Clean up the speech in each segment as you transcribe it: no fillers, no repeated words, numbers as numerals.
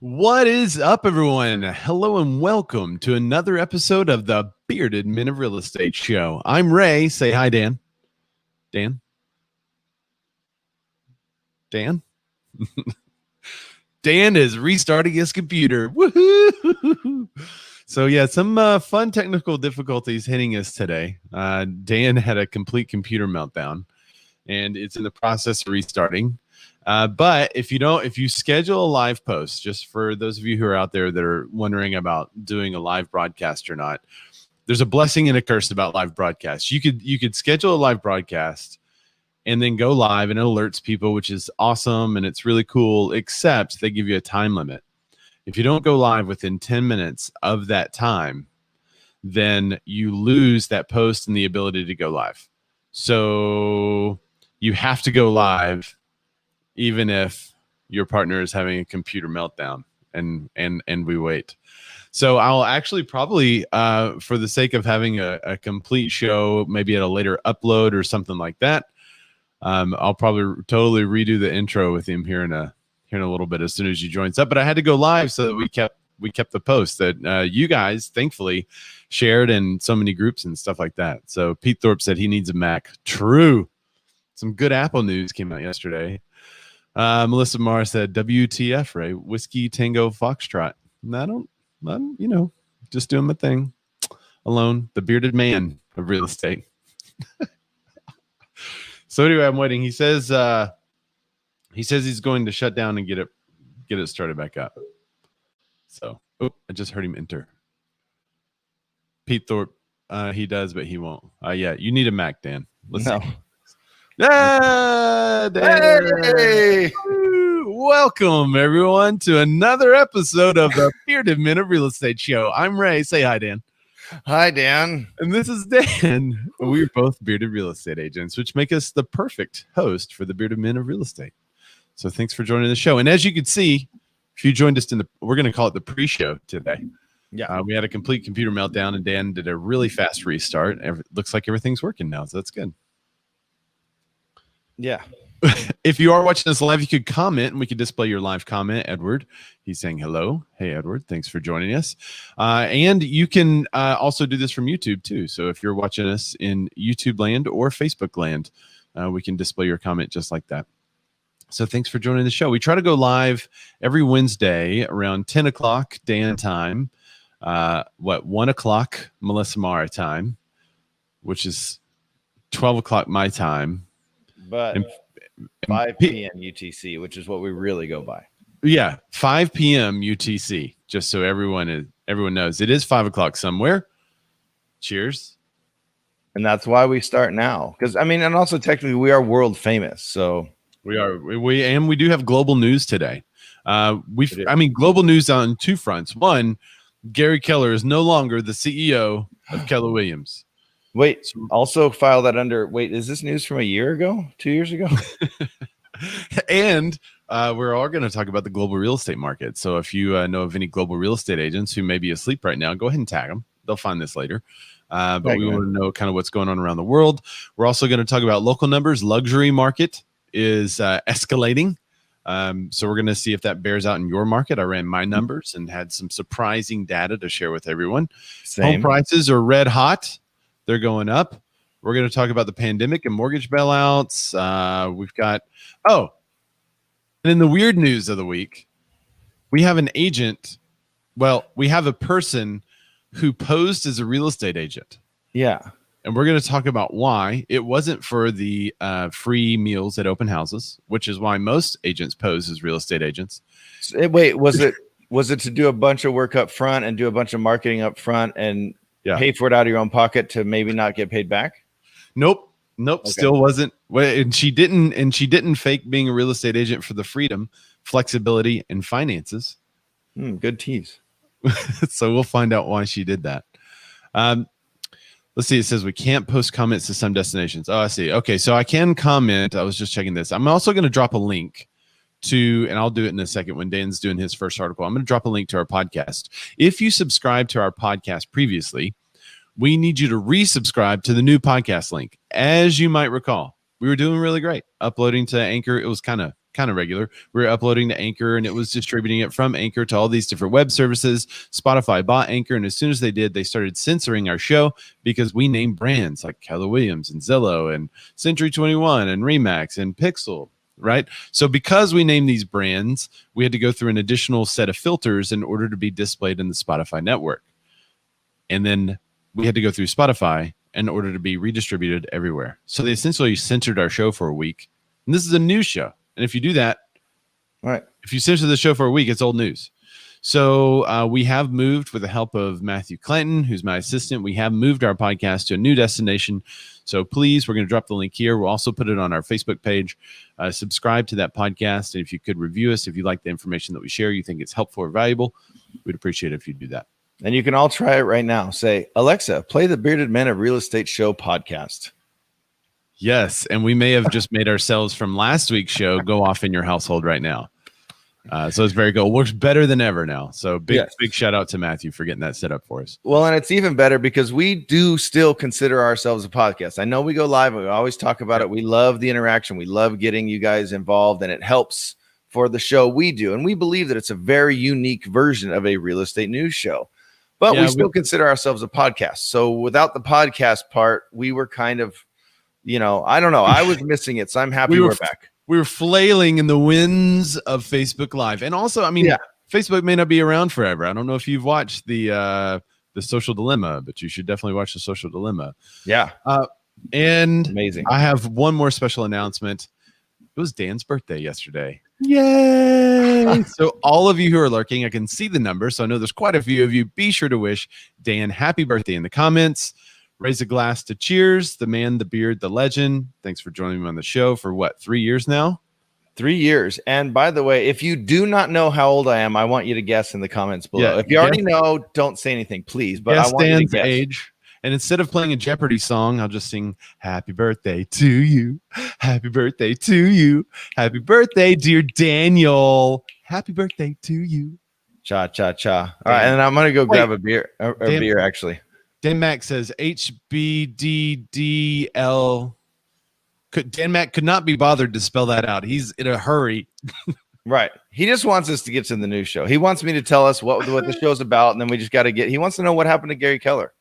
What is up, everyone? Hello and welcome to another episode of the Bearded Men of Real Estate Show. I'm Ray. Say hi, Dan. Dan? Dan? Dan is restarting his computer. Woohoo! So yeah, some fun technical difficulties hitting us today. Dan had a complete computer meltdown, and it's in the process of restarting. But if you schedule a live post, just for those of you who are out there that are wondering about doing a live broadcast or not, there's a blessing and a curse about live broadcasts. You could schedule a live broadcast and then go live, and it alerts people, which is awesome and it's really cool, except they give you a time limit. If you don't go live within 10 minutes of that time, then you lose that post and the ability to go live. So you have to go live even if your partner is having a computer meltdown, and we wait. So I'll actually probably, for the sake of having a complete show, maybe at a later upload or something like that, I'll probably totally redo the intro with him here in a little bit as soon as he joins up. But I had to go live so that we kept the post that you guys thankfully shared in so many groups and stuff like that. So Pete Thorpe said he needs a Mac. True. Some good Apple news came out yesterday. Melissa Marr said, WTF, Ray, Whiskey Tango Foxtrot. And I don't, just doing my thing alone, the bearded man of real estate. So anyway, I'm waiting. He says he's going to shut down and get it started back up. So, I just heard him enter. Pete Thorpe, he does, but he won't. Yeah, you need a Mac, Dan. Let's see. Yeah, hey! Welcome everyone to another episode of the Bearded Men of Real Estate Show. I'm Ray. Say hi, Dan. Hi, Dan. And this is Dan. We're both bearded real estate agents, which make us the perfect host for the Bearded Men of Real Estate. So thanks for joining the show. And as you can see, if you joined us we're going to call it the pre-show today. Yeah, we had a complete computer meltdown, and Dan did a really fast restart. Looks like everything's working now, so that's good. Yeah. If you are watching this live, you could comment and we could display your live comment. Edward, he's saying hello. Hey, Edward, thanks for joining us. And you can also do this from YouTube too. So if you're watching us in YouTube land or Facebook land, we can display your comment just like that. So thanks for joining the show. We try to go live every Wednesday around 10 o'clock Dan time, 1 o'clock Melissa Mara time, which is 12 o'clock my time. But 5 p.m. UTC, which is what we really go by. Yeah, 5 p.m. UTC, just so everyone knows. It is 5 o'clock somewhere. Cheers. And that's why we start now. Because, and also technically we are world famous. So we are. We do have global news today. Global news on two fronts. One, Gary Keller is no longer the CEO of Keller Williams. Wait, also file that under, is this news from a year ago, 2 years ago? And we're all going to talk about the global real estate market. So if you know of any global real estate agents who may be asleep right now, go ahead and tag them. They'll find this later. But we want to know kind of what's going on around the world. We're also going to talk about local numbers. Luxury market is escalating. So we're going to see if that bears out in your market. I ran my numbers and had some surprising data to share with everyone. Home prices are red hot. They're going up. We're going to talk about the pandemic and mortgage bailouts. We've got, and in the weird news of the week, we have an agent. Well, we have a person who posed as a real estate agent. Yeah. And we're going to talk about why. It wasn't for the free meals at open houses, which is why most agents pose as real estate agents. Wait, was it to do a bunch of work up front and do a bunch of marketing up front and pay for it out of your own pocket to maybe not get paid back? Nope. Okay. Still wasn't. And she didn't fake being a real estate agent for the freedom, flexibility, and finances. Good tease. So we'll find out why she did that. Let's see. It says we can't post comments to some destinations. Oh, I see. Okay, so I can comment. I was just checking this. I'm also going to drop a link to, and I'll do it in a second when Dan's doing his first article. I'm going to drop a link to our podcast. If you subscribed to our podcast previously, we need you to resubscribe to the new podcast link. As you might recall, we were doing really great uploading to Anchor. It was kind of kind of regular. We were uploading to Anchor, and it was distributing it from Anchor to all these different web services. Spotify bought Anchor, and as soon as they did, they started censoring our show because we named brands like Keller Williams and Zillow and Century 21 and Remax and Pixel. Right. So because we named these brands, we had to go through an additional set of filters in order to be displayed in the Spotify network. And then we had to go through Spotify in order to be redistributed everywhere. So they essentially censored our show for a week. And this is a news show. And if you do that, right, if you censor the show for a week, it's old news. So we have moved with the help of Matthew Clanton, who's my assistant. We have moved our podcast to a new destination. So please, we're going to drop the link here. We'll also put it on our Facebook page. Subscribe to that podcast. And if you could review us, if you like the information that we share, you think it's helpful or valuable, we'd appreciate it if you do that. And you can all try it right now. Say, Alexa, play the Bearded Men of Real Estate Show podcast. Yes. And we may have just made ourselves from last week's show go off in your household right now. So it's very cool. It works better than ever now. So big shout out to Matthew for getting that set up for us. Well, and it's even better because we do still consider ourselves a podcast. I know we go live. We always talk about it. We love the interaction. We love getting you guys involved, and it helps for the show we do. And we believe that it's a very unique version of a real estate news show. But we still consider ourselves a podcast. So without the podcast part, we were kind of, I don't know. I was missing it. So I'm happy we're back. We were flailing in the winds of Facebook Live. And also, Facebook may not be around forever. I don't know if you've watched the Social Dilemma, but you should definitely watch the Social Dilemma. Yeah. And amazing. I have one more special announcement. It was Dan's birthday yesterday. Yay! So all of you who are lurking, I can see the number. So I know there's quite a few of you. Be sure to wish Dan happy birthday in the comments. Raise a glass to cheers. The man, the beard, the legend. Thanks for joining me on the show for 3 years now? 3 years. And by the way, if you do not know how old I am, I want you to guess in the comments below. If you already know, don't say anything, please. But I want you to guess. Age. And instead of playing a Jeopardy song, I'll just sing happy birthday to you. Happy birthday to you. Happy birthday, dear Daniel. Happy birthday to you. Cha, cha, cha. All right. And I'm going to go grab a beer, beer actually. Dan Mac says HBDDL. Dan Mac could not be bothered to spell that out. He's in a hurry. Right. He just wants us to get to the news show. He wants me to tell us what the show's about, and then we just got to he wants to know what happened to Gary Keller.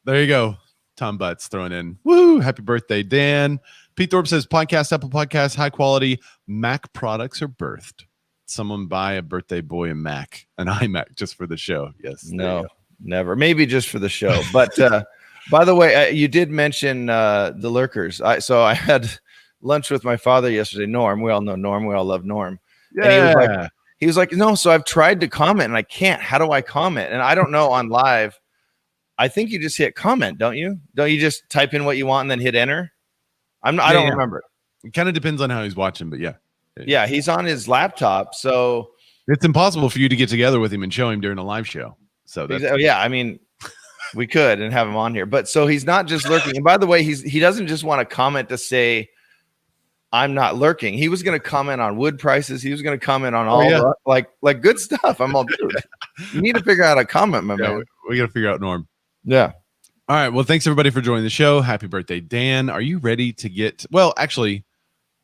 There you go. Tom Butts throwing in. Woo! Happy birthday, Dan. Pete Thorpe says podcast, Apple Podcasts, high quality Mac products are birthed. Someone buy a birthday boy a Mac, an iMac just for the show. Yes. No. Never. Maybe just for the show. But by the way, you did mention the lurkers. So I had lunch with my father yesterday, Norm. We all know Norm. We all love Norm. Yeah. And he was like, no, so I've tried to comment and I can't. How do I comment? And I don't know on live. I think you just hit comment, don't you? Don't you just type in what you want and then hit enter? I don't remember. It kind of depends on how he's watching, but yeah. Yeah, he's on his laptop. So it's impossible for you to get together with him and show him during a live show. So we could and have him on here, but so he's not just lurking. And by the way, he doesn't just want to comment to say I'm not lurking. He was going to comment on wood prices. He was going to comment on all like good stuff. I'm all, dude, you need to figure out how to comment, my man. We got to figure out Norm. Yeah. All right. Well, thanks everybody for joining the show. Happy birthday, Dan. Are you ready to get? Well, actually,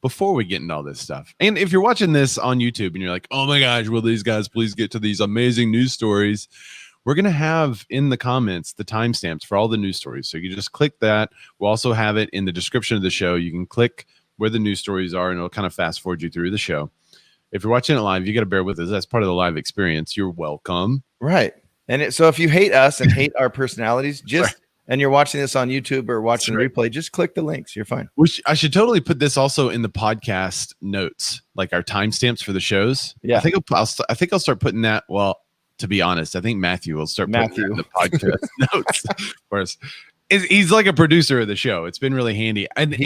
before we get into all this stuff, and if you're watching this on YouTube and you're like, oh my gosh, will these guys please get to these amazing news stories? We're going to have in the comments the timestamps for all the news stories. So you just click that. We'll also have it in the description of the show. You can click where the news stories are, and it'll kind of fast forward you through the show. If you're watching it live, you got to bear with us. That's part of the live experience. You're welcome. Right. And so if you hate us and hate our personalities, and you're watching this on YouTube or watching the replay, just click the links. You're fine. I should totally put this also in the podcast notes, like our timestamps for the shows. Yeah. I think I'll start putting that. Well, to be honest, I think Matthew will start putting in the podcast notes for us. He's like a producer of the show. It's been really handy. And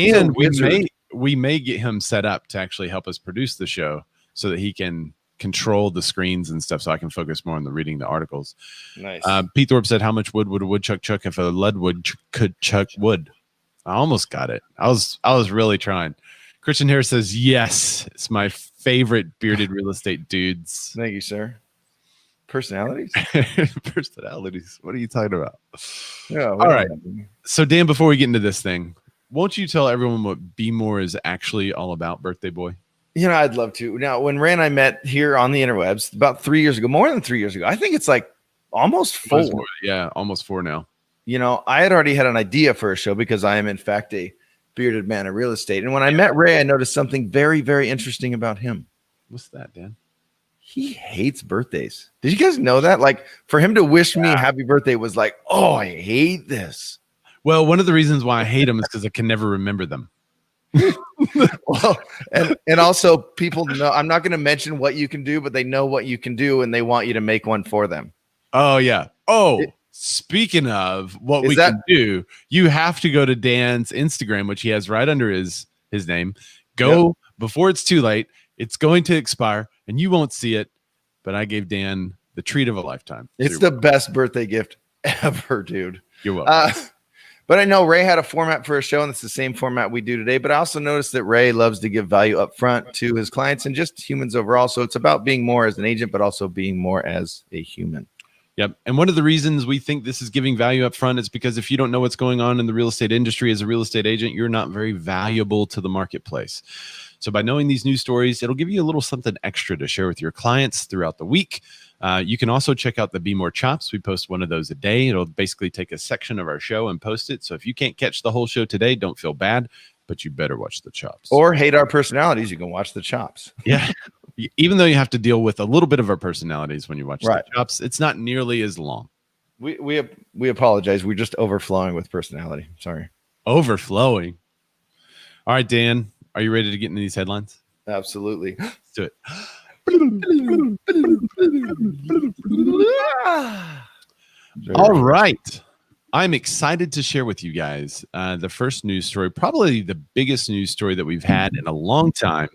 we may get him set up to actually help us produce the show so that he can control the screens and stuff so I can focus more on reading the articles. Nice. Pete Thorpe said, how much wood would a woodchuck chuck if a leadwood could chuck wood? I almost got it. I was really trying. Christian Harris says, yes, it's my favorite bearded real estate dudes. Thank you, sir. Personalities? Personalities. What are you talking about? Yeah. All right. So, Dan, before we get into this thing, won't you tell everyone what BMORE is actually all about, birthday boy? You know, I'd love to. Now, when Ray and I met here on the interwebs about 3 years ago, more than 3 years ago, I think it's like almost 4. Yeah, almost 4 now. You know, I had already had an idea for a show because I am, in fact, a bearded man of real estate. And when I met Ray, I noticed something very, very interesting about him. What's that, Dan? He hates birthdays. Did you guys know that? Like, for him to wish me happy birthday was like, oh, I hate this. Well, one of the reasons why I hate them is because I can never remember them. Well, and also people know, I'm not going to mention what you can do, but they know what you can do and they want you to make one for them. Oh, yeah. Oh, speaking of what we can do, you have to go to Dan's Instagram, which he has right under his name. Go before it's too late. It's going to expire and you won't see it. But I gave Dan the treat of a lifetime. It's the best birthday gift ever, dude. You're welcome. But I know Ray had a format for a show, and it's the same format we do today. But I also noticed that Ray loves to give value up front to his clients and just humans overall. So it's about being more as an agent, but also being more as a human. Yep. And one of the reasons we think this is giving value up front is because if you don't know what's going on in the real estate industry as a real estate agent, you're not very valuable to the marketplace. So by knowing these news stories, it'll give you a little something extra to share with your clients throughout the week. You can also check out the BMORE Chops. We post one of those a day. It'll basically take a section of our show and post it. So if you can't catch the whole show today, don't feel bad, but you better watch the chops. Or hate our personalities, you can watch the chops. Yeah. Even though you have to deal with a little bit of our personalities when you watch the chops, it's not nearly as long. We apologize. We're just overflowing with personality. Sorry. Overflowing. All right, Dan, are you ready to get into these headlines? Absolutely. Let's do it. All right. I'm excited to share with you guys the first news story, probably the biggest news story that we've had in a long time.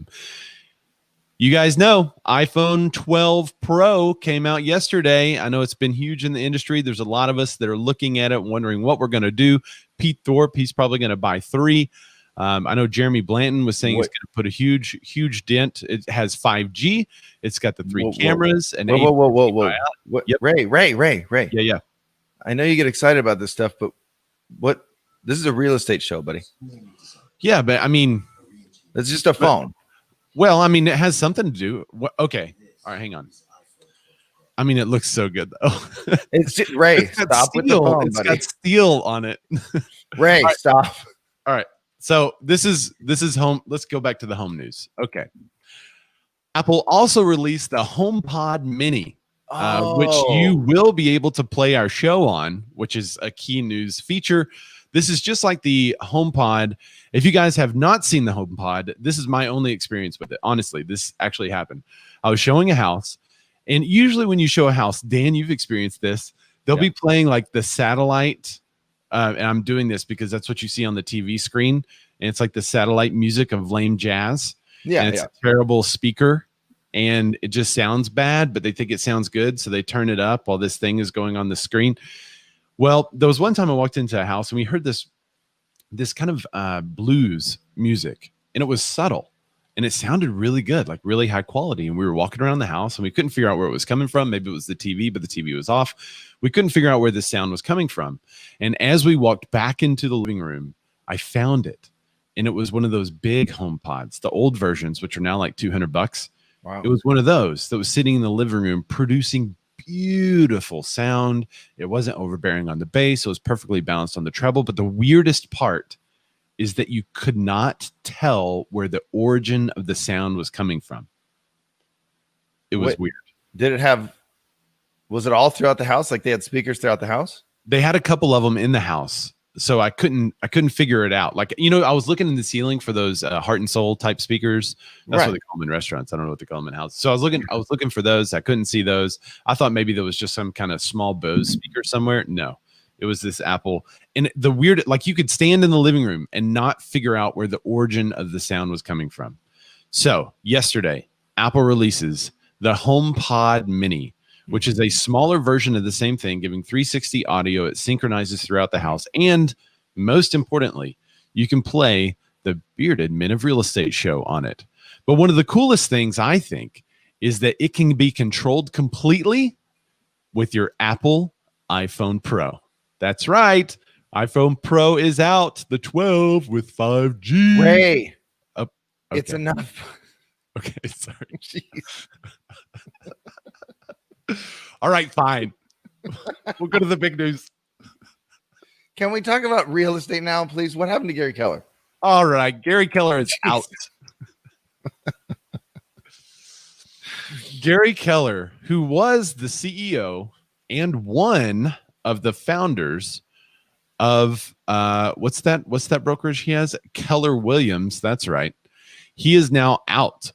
You guys know iPhone 12 Pro came out yesterday. I know it's been huge in the industry. There's a lot of us that are looking at it, wondering what we're going to do. Pete Thorpe, he's probably going to buy 3. I know Jeremy Blanton was saying it's going to put a huge dent. It has 5G. It's got the 3 cameras. And whoa. Yep. Ray. Yeah. I know you get excited about this stuff, but this is a real estate show, buddy. Yeah, but I mean, it's just a phone. Well, I mean, it has something to do. Okay. All right, hang on. I mean, it looks so good though. It's just, Ray, stop with the phone, buddy. Got steel on it. Ray, stop. All right. So this is home. Let's go back to the home news. Okay. Apple also released the HomePod Mini, which you will be able to play our show on, which is a key news feature. This is just like the HomePod. If you guys have not seen the HomePod, this is my only experience with it. Honestly, this actually happened. I was showing a house, and usually when you show a house, Dan, you've experienced this. They'll be playing like the satellite. And I'm doing this because that's what you see on the TV screen. And it's like the satellite music of lame jazz. Yeah. And it's a terrible speaker and it just sounds bad, but they think it sounds good. So they turn it up while this thing is going on the screen. Well, there was one time I walked into a house and we heard this kind of blues music, and it was subtle and it sounded really good, like really high quality. And we were walking around the house and we couldn't figure out where it was coming from. Maybe it was the TV, but the TV was off. We couldn't figure out where the sound was coming from. And as we walked back into the living room, I found it. And it was one of those big HomePods, the old versions, which are now like $200. Wow. It was one of those that was sitting in the living room producing beautiful sound. It wasn't overbearing on the bass. It was perfectly balanced on the treble. But the weirdest part is that you could not tell where the origin of the sound was coming from. It was weird. Was it all throughout the house? Like they had speakers throughout the house? They had a couple of them in the house. So I couldn't figure it out. Like, I was looking in the ceiling for those Heart and Soul type speakers. That's what they call them in restaurants. I don't know what they call them in houses. So I was looking for those. I couldn't see those. I thought maybe there was just some kind of small Bose speaker somewhere. No, it was this Apple. And the weird, like you could stand in the living room and not figure out where the origin of the sound was coming from. So yesterday, Apple releases the HomePod Mini, which is a smaller version of the same thing, giving 360 audio. It synchronizes throughout the house. And most importantly, you can play the Bearded Men of Real Estate show on it. But one of the coolest things, I think, is that it can be controlled completely with your Apple iPhone Pro. That's right. iPhone Pro is out, the 12 with 5G. Ray, it's enough. Okay, sorry. Jeez. All right, fine. We'll go to the big news. Can we talk about real estate now, please? What happened to Gary Keller? All right, Gary Keller is out. Gary Keller, who was the CEO and one of the founders of what's that brokerage he has? Keller Williams. That's right. He is now out.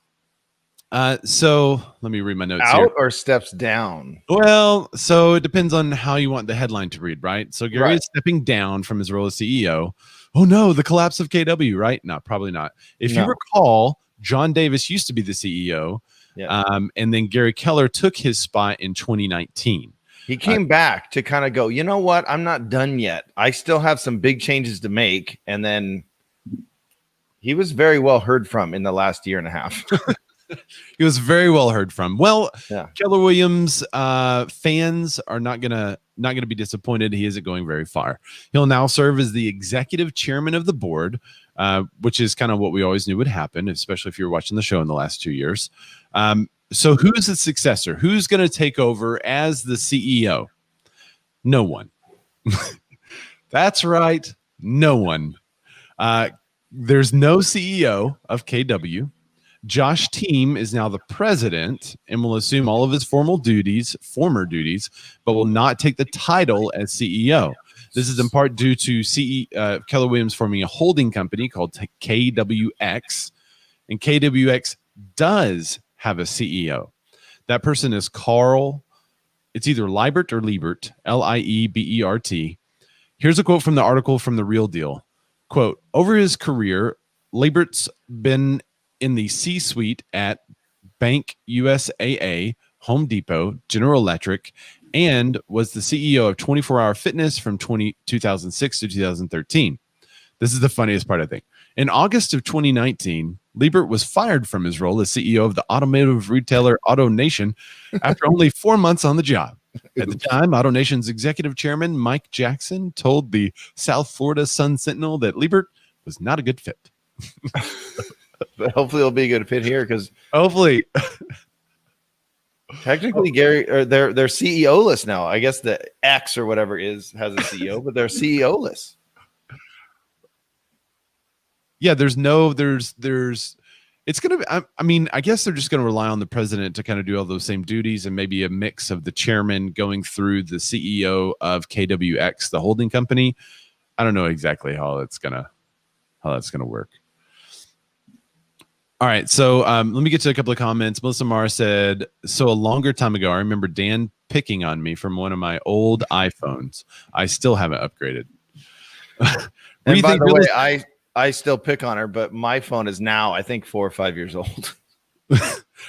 So let me read my notes Out here. or steps down? Well, so it depends on how you want the headline to read, right? So Gary Right. is stepping down from his role as CEO. Oh no, the collapse of KW, right? No, probably not. If you recall, John Davis used to be the CEO. Yeah. And then Gary Keller took his spot in 2019. He came back to kind of go, you know what? I'm not done yet. I still have some big changes to make. And then he was very well heard from in the last year and a half. He was very well heard from. Well, Yeah. Keller Williams fans are not gonna be disappointed. He isn't going very far. He'll now serve as the executive chairman of the board, which is kind of what we always knew would happen, especially if you were watching the show in the last 2 years. So who's the successor? Who's going to take over as the CEO? No one. That's right. No one. There's no CEO of KW. Josh Team is now the president and will assume all of his former duties, but will not take the title as CEO. This is in part due to Keller Williams forming a holding company called KWX, and KWX does have a CEO. That person is Carl. It's either Liebert or Liebert, Liebert. Here's a quote from the article from The Real Deal. Quote, over his career, Liebert's been in the C-suite at Bank USAA, Home Depot, General Electric, and was the CEO of 24 Hour Fitness from 2006 to 2013. This is the funniest part, I think. In August of 2019, Liebert was fired from his role as CEO of the automotive retailer AutoNation after only 4 months on the job. At the time, AutoNation's executive chairman, Mike Jackson, told the South Florida Sun Sentinel that Liebert was not a good fit. But hopefully it'll be a good fit here because hopefully technically Gary or they're CEO list now. I guess the X or whatever has a CEO, but they're CEO list. Yeah, there's it's going to be, I mean, I guess they're just going to rely on the president to kind of do all those same duties and maybe a mix of the chairman going through the CEO of KWX, the holding company. I don't know exactly how that's going to work. All right. So let me get to a couple of comments. Melissa Mara said, so a longer time ago, I remember Dan picking on me from one of my old iPhones. I still haven't upgraded. And by the way, I still pick on her, but my phone is now, I think, 4 or 5 years old.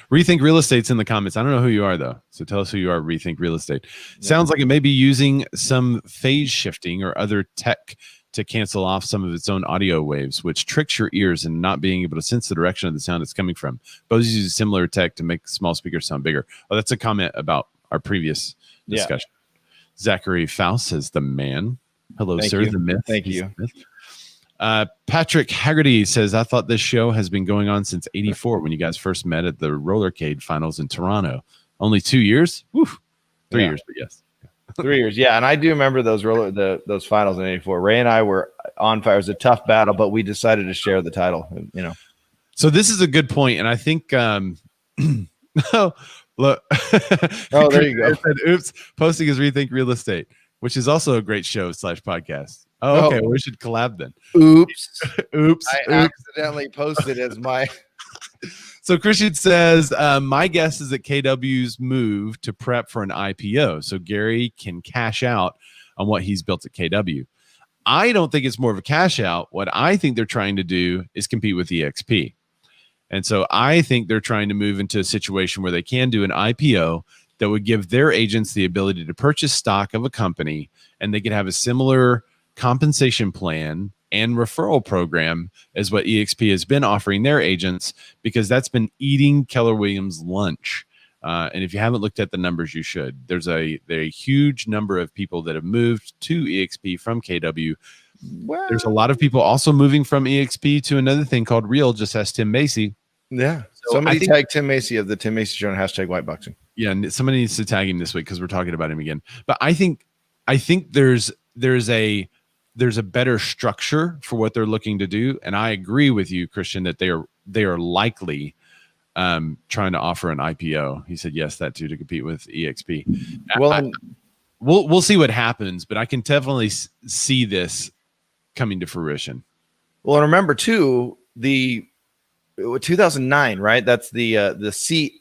Rethink Real Estate's in the comments. I don't know who you are, though. So tell us who you are, Rethink Real Estate. Yeah. Sounds like it may be using some phase shifting or other tech to cancel off some of its own audio waves, which tricks your ears and not being able to sense the direction of the sound it's coming from. Bose uses similar tech to make small speakers sound bigger. Oh, that's a comment about our previous discussion. Yeah. Zachary Faust says, the man. Hello, Thank sir. You. The myth. Thank you. Patrick Haggerty says, I thought this show has been going on since '84 when you guys first met at the Rollercade finals in Toronto. Only 2 years? Woo. 3 years, but yes. 3 years. Yeah. And I do remember those finals in '84. Ray and I were on fire. It was a tough battle, but we decided to share the title, you know. So this is a good point. And I think, oh, look. Oh, there you go. Said, oops. Posting is Rethink Real Estate, which is also a great show / podcast. Oh, okay. Well, we should collab then. Oops. I accidentally posted as my. So Christian says, my guess is that KW's move to prep for an IPO so Gary can cash out on what he's built at KW. I don't think it's more of a cash out. What I think they're trying to do is compete with EXP. And so I think they're trying to move into a situation where they can do an IPO that would give their agents the ability to purchase stock of a company, and they could have a similar compensation plan and referral program as what EXP has been offering their agents, because that's been eating Keller Williams lunch. And if you haven't looked at the numbers, you should. There's a huge number of people that have moved to EXP from KW. Well, there's a lot of people also moving from EXP to another thing called Real, just as Tim Macy. Yeah. Somebody tag Tim Macy of the Tim Macy Show on hashtag whiteboxing. Yeah, and somebody needs to tag him this week because we're talking about him again. But I think there's a better structure for what they're looking to do, and I agree with you, Christian, that they are likely trying to offer an IPO. He said yes, that too, to compete with EXP. Well, we'll see what happens, but I can definitely see this coming to fruition. Well, and remember too, the 2009, right? That's the CTO.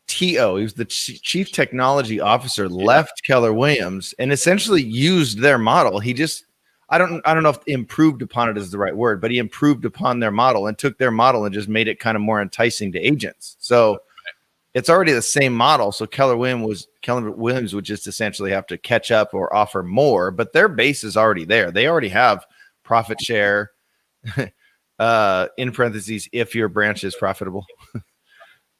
He was the chief technology officer, left Keller Williams and essentially used their model. He just, I don't know if improved upon it is the right word, but he improved upon their model and took their model and just made it kind of more enticing to agents. So it's already the same model. So Keller Williams would just essentially have to catch up or offer more, but their base is already there. They already have profit share. In parentheses, if your branch is profitable.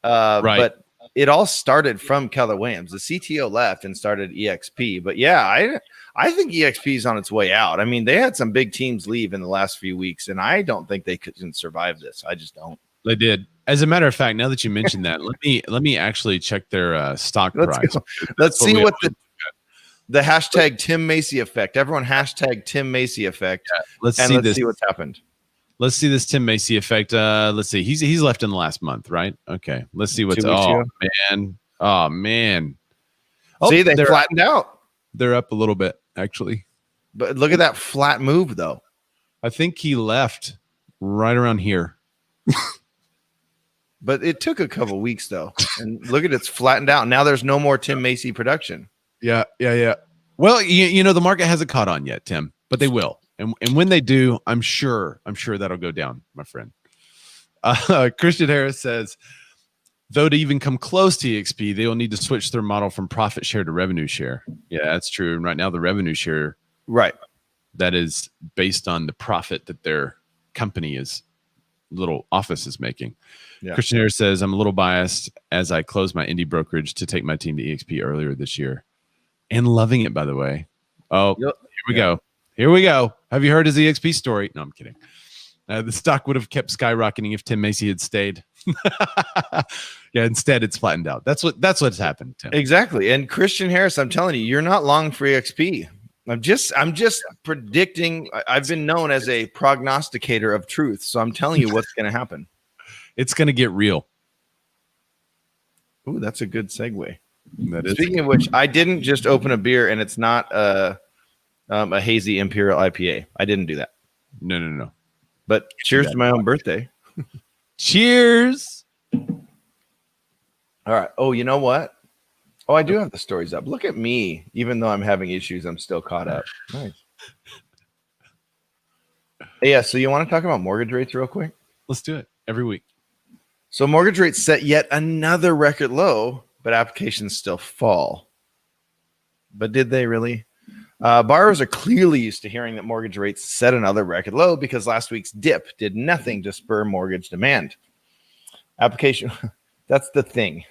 Right. But it all started from Keller Williams. The CTO left and started EXP. But yeah, I think EXP is on its way out. I mean, they had some big teams leave in the last few weeks, and I don't think they could survive this. I just don't. They did. As a matter of fact, now that you mentioned that, let me actually check their stock price. Let's see what the hashtag Tim Macy effect. Everyone hashtag Tim Macy effect. Yeah, let's see what's happened. Let's see this Tim Macy effect. Let's see. He's left in the last month, right? Okay. Let's see what's. Oh man. Oh, see, they flattened out. They're up a little bit, actually. But look at that flat move, though. I think he left right around here. But it took a couple weeks, though. And look at it's flattened out. Now there's no more Tim Macy production. Yeah. Well, you know, the market hasn't caught on yet, Tim, but they will. And when they do, I'm sure that'll go down, my friend. Christian Harris says, though to even come close to EXP, they will need to switch their model from profit share to revenue share. Yeah, that's true. And right now, the revenue share, right, that is based on the profit that their company little office is making. Yeah. Christian Harris says, I'm a little biased as I closed my indie brokerage to take my team to EXP earlier this year, and loving it, by the way. Oh, Here we go. Here we go. Have you heard his EXP story? No, I'm kidding. The stock would have kept skyrocketing if Tim Macy had stayed. Yeah, instead it's flattened out. That's what's happened, Tim. Exactly. And Christian Harris, I'm telling you, you're not long for EXP. I'm just predicting. I've been known as a prognosticator of truth, so I'm telling you what's going to happen. It's going to get real. Ooh, that's a good segue. Speaking of which, I didn't just open a beer, and it's not a hazy Imperial IPA. I didn't do that. No. But cheers to my own birthday. Cheers. All right. Oh, you know what? Oh, I do have the stories up. Look at me. Even though I'm having issues, I'm still caught up. Nice. Yeah. So you want to talk about mortgage rates real quick? Let's do it every week. So mortgage rates set yet another record low, but applications still fall. But did they really? Borrowers are clearly used to hearing that mortgage rates set another record low because last week's dip did nothing to spur mortgage demand. Application, that's the thing.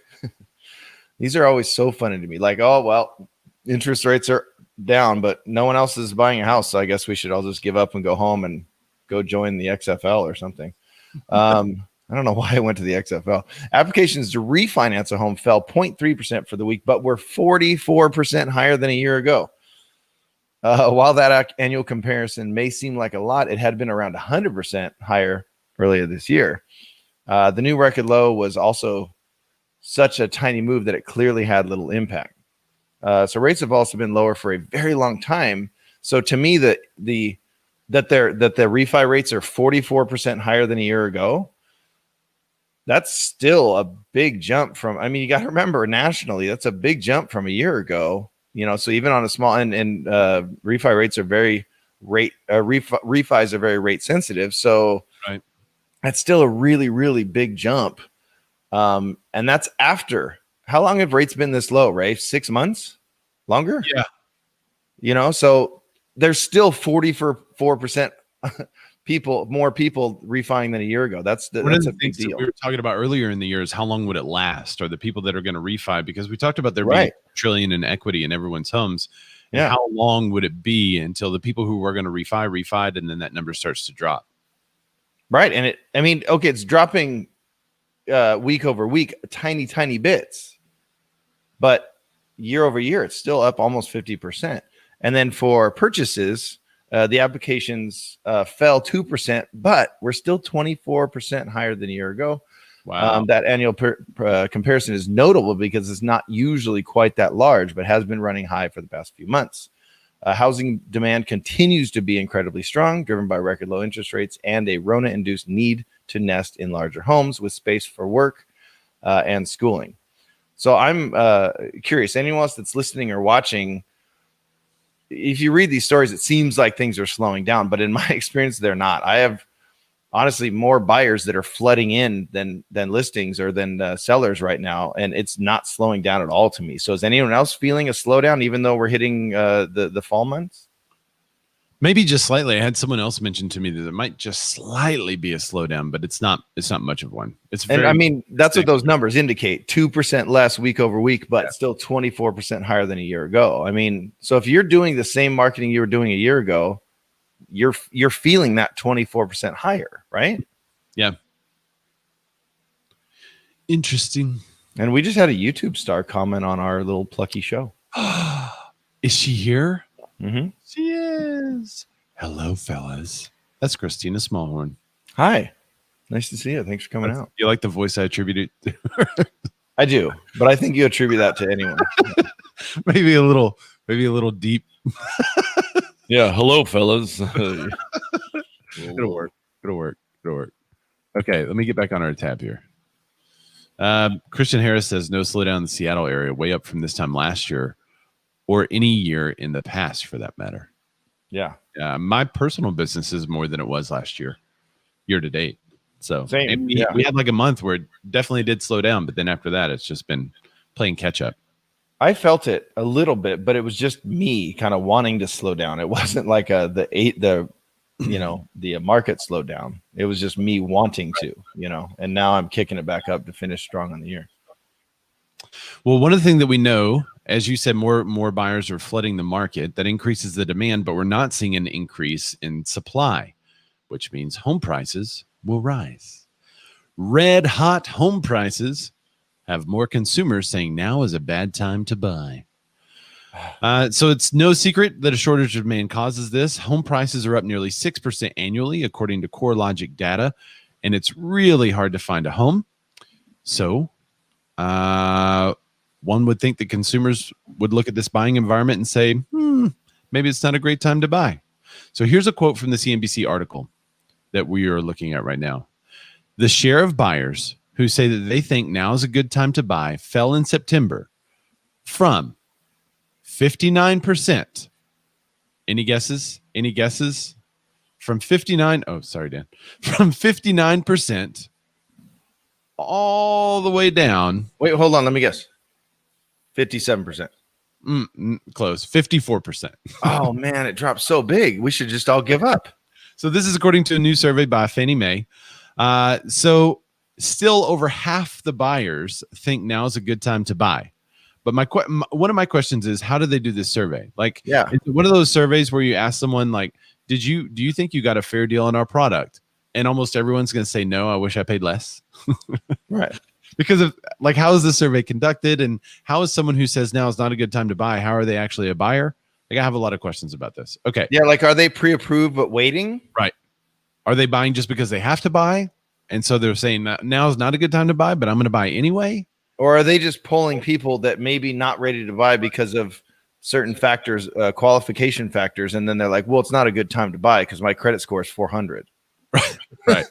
These are always so funny to me. Like, oh, well, interest rates are down, but no one else is buying a house, so I guess we should all just give up and go home and go join the XFL or something. I don't know why I went to the XFL. Applications to refinance a home fell 0.3% for the week, but were 44% higher than a year ago. While that annual comparison may seem like a lot, it had been around 100% higher earlier this year. The new record low was also such a tiny move that it clearly had little impact. So rates have also been lower for a very long time. So to me, that the refi rates are 44% higher than a year ago. That's still a big jump from. I mean, you got to remember nationally, that's a big jump from a year ago. You know, so even on a small and refi rates are very refis are very rate sensitive. So right. That's still a really, really big jump. And that's after how long have rates been this low, Ray? 6 months? Longer? Yeah. You know, so there's still 44% more people refining than a year ago. That's a big deal. We were talking about earlier in the year is how long would it last, or the people that are going to refi, because we talked about there being $1 trillion in equity in everyone's homes. And how long would it be until the people who were going to refied, and then that number starts to drop? Right. And it's dropping week over week, tiny bits, but year over year, it's still up almost 50%. And then for purchases, the applications fell 2%, but we're still 24% higher than a year ago. Wow. That annual comparison is notable because it's not usually quite that large, but has been running high for the past few months. Housing demand continues to be incredibly strong, driven by record low interest rates and a Rona-induced need to nest in larger homes with space for work and schooling. So I'm curious, anyone else that's listening or watching, if you read these stories, it seems like things are slowing down, but in my experience, they're not. I have honestly more buyers that are flooding in than listings or than sellers right now, and it's not slowing down at all to me. So is anyone else feeling a slowdown, even though we're hitting the fall months? Maybe just slightly. I had someone else mention to me that there might just slightly be a slowdown, but it's not much of one. It's very, and I mean, that's what those numbers indicate. 2% less week over week, but still 24% higher than a year ago. I mean, so if you're doing the same marketing you were doing a year ago, you're feeling that 24% higher, right? Yeah. Interesting. And we just had a YouTube star comment on our little plucky show. Is she here? Mm-hmm. She is. Hello, fellas. That's Christina Smallhorn. Hi. Nice to see you. Thanks for coming out. You like the voice I attributed to her? I do, but I think you attribute that to anyone. maybe a little deep. Yeah. Hello, fellas. It'll work. Okay, let me get back on our tab here. Christian Harris says no slowdown in the Seattle area, way up from this time last year or any year in the past for that matter. Yeah. My personal business is more than it was last year to date. So we had like a month where it definitely did slow down, but then after that, it's just been playing catch up. I felt it a little bit, but it was just me kind of wanting to slow down. It wasn't like the market slowed down. It was just me wanting to, and now I'm kicking it back up to finish strong on the year. Well, one of the things that we know, as you said, more buyers are flooding the market. That increases the demand, but we're not seeing an increase in supply, which means home prices will rise. Red hot home prices have more consumers saying now is a bad time to buy. So it's no secret that a shortage of demand causes this. Home prices are up nearly 6% annually, according to CoreLogic data, and it's really hard to find a home. So one would think that consumers would look at this buying environment and say, maybe it's not a great time to buy. So here's a quote from the CNBC article that we are looking at right now. The share of buyers who say that they think now is a good time to buy fell in September from 59%. Any guesses? From 59. Oh, sorry, Dan. From 59% all the way down. Wait, hold on. Let me guess. 57%. Close. 54%. Oh, man, it dropped so big. We should just all give up. So this is according to a new survey by Fannie Mae. So still over half the buyers think now is a good time to buy. But one of my questions is, how did they do this survey? Like, is it one of those surveys where you ask someone, like, do you think you got a fair deal on our product? And almost everyone's going to say, no, I wish I paid less. Right. Because of like, how is the survey conducted? And how is someone who says now is not a good time to buy, how are they actually a buyer? Like, I have a lot of questions about this. Okay. Yeah. Like, are they pre-approved but waiting? Right. Are they buying just because they have to buy? And so they're saying now is not a good time to buy, but I'm going to buy anyway. Or are they just pulling people that maybe not ready to buy because of certain factors, qualification factors, and then they're like, well, it's not a good time to buy because my credit score is 400. Right.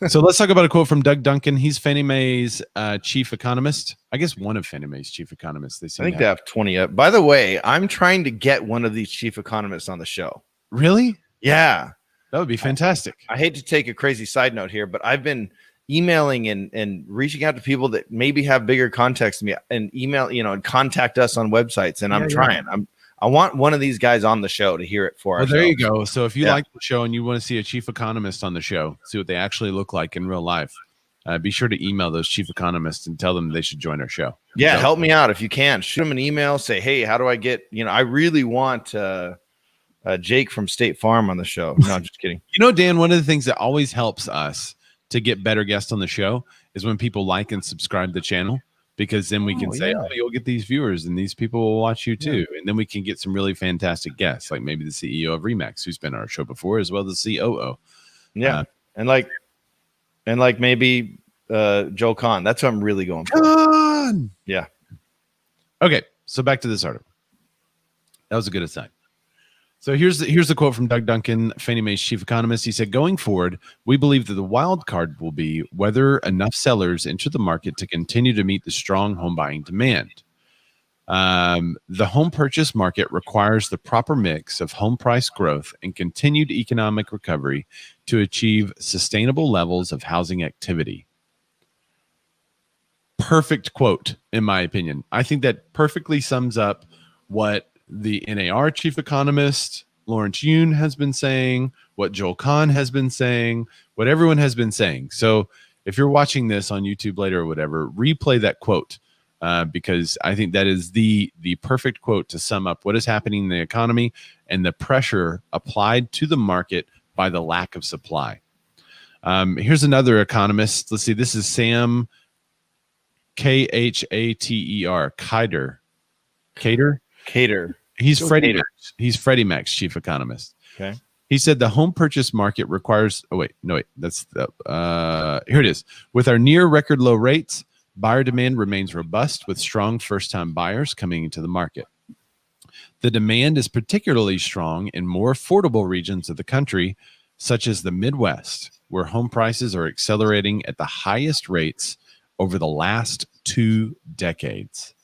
So let's talk about a quote from Doug Duncan. He's Fannie Mae's chief economist. I guess one of Fannie Mae's chief economists. I think they have 20 up. By the way, I'm trying to get one of these chief economists on the show. Really? Yeah. That would be fantastic. I hate to take a crazy side note here, but I've been emailing and reaching out to people that maybe have bigger contacts than me and email, and contact us on websites. And I'm trying. I want one of these guys on the show to hear it for us. Well, there you go. So if you like the show and you want to see a chief economist on the show, see what they actually look like in real life, be sure to email those chief economists and tell them they should join our show. Yeah, help me out if you can. Shoot them an email. Say, hey, how do I get, I really want Jake from State Farm on the show. No, I'm just kidding. Dan, one of the things that always helps us to get better guests on the show is when people like and subscribe the channel, because then we can say, oh, you'll get these viewers and these people will watch you too. And then we can get some really fantastic guests, like maybe the CEO of Remax, who's been on our show before, as well as the COO. Yeah. And like maybe Joel Kahn. That's what I'm really going for. Kahn! Yeah. Okay. So back to this article. That was a good aside. So here's the quote from Doug Duncan, Fannie Mae's chief economist. He said, going forward, we believe that the wild card will be whether enough sellers enter the market to continue to meet the strong home buying demand. The home purchase market requires the proper mix of home price growth and continued economic recovery to achieve sustainable levels of housing activity. Perfect quote, in my opinion. I think that perfectly sums up what the NAR chief economist Lawrence Yun has been saying, what Joel Kahn has been saying, what everyone has been saying. So if you're watching this on YouTube later or whatever, replay that quote, because I think that is the perfect quote to sum up what is happening in the economy and the pressure applied to the market by the lack of supply. Here's another economist. Let's see. This is Sam Khater. Cater. He's Freddie Mac. He's Freddie Mac's chief economist. Okay. He said the home purchase market requires. Oh wait, no wait. That's the. Here it is. With our near record low rates, buyer demand remains robust, with strong first-time buyers coming into the market. The demand is particularly strong in more affordable regions of the country, such as the Midwest, where home prices are accelerating at the highest rates over the last 2 decades.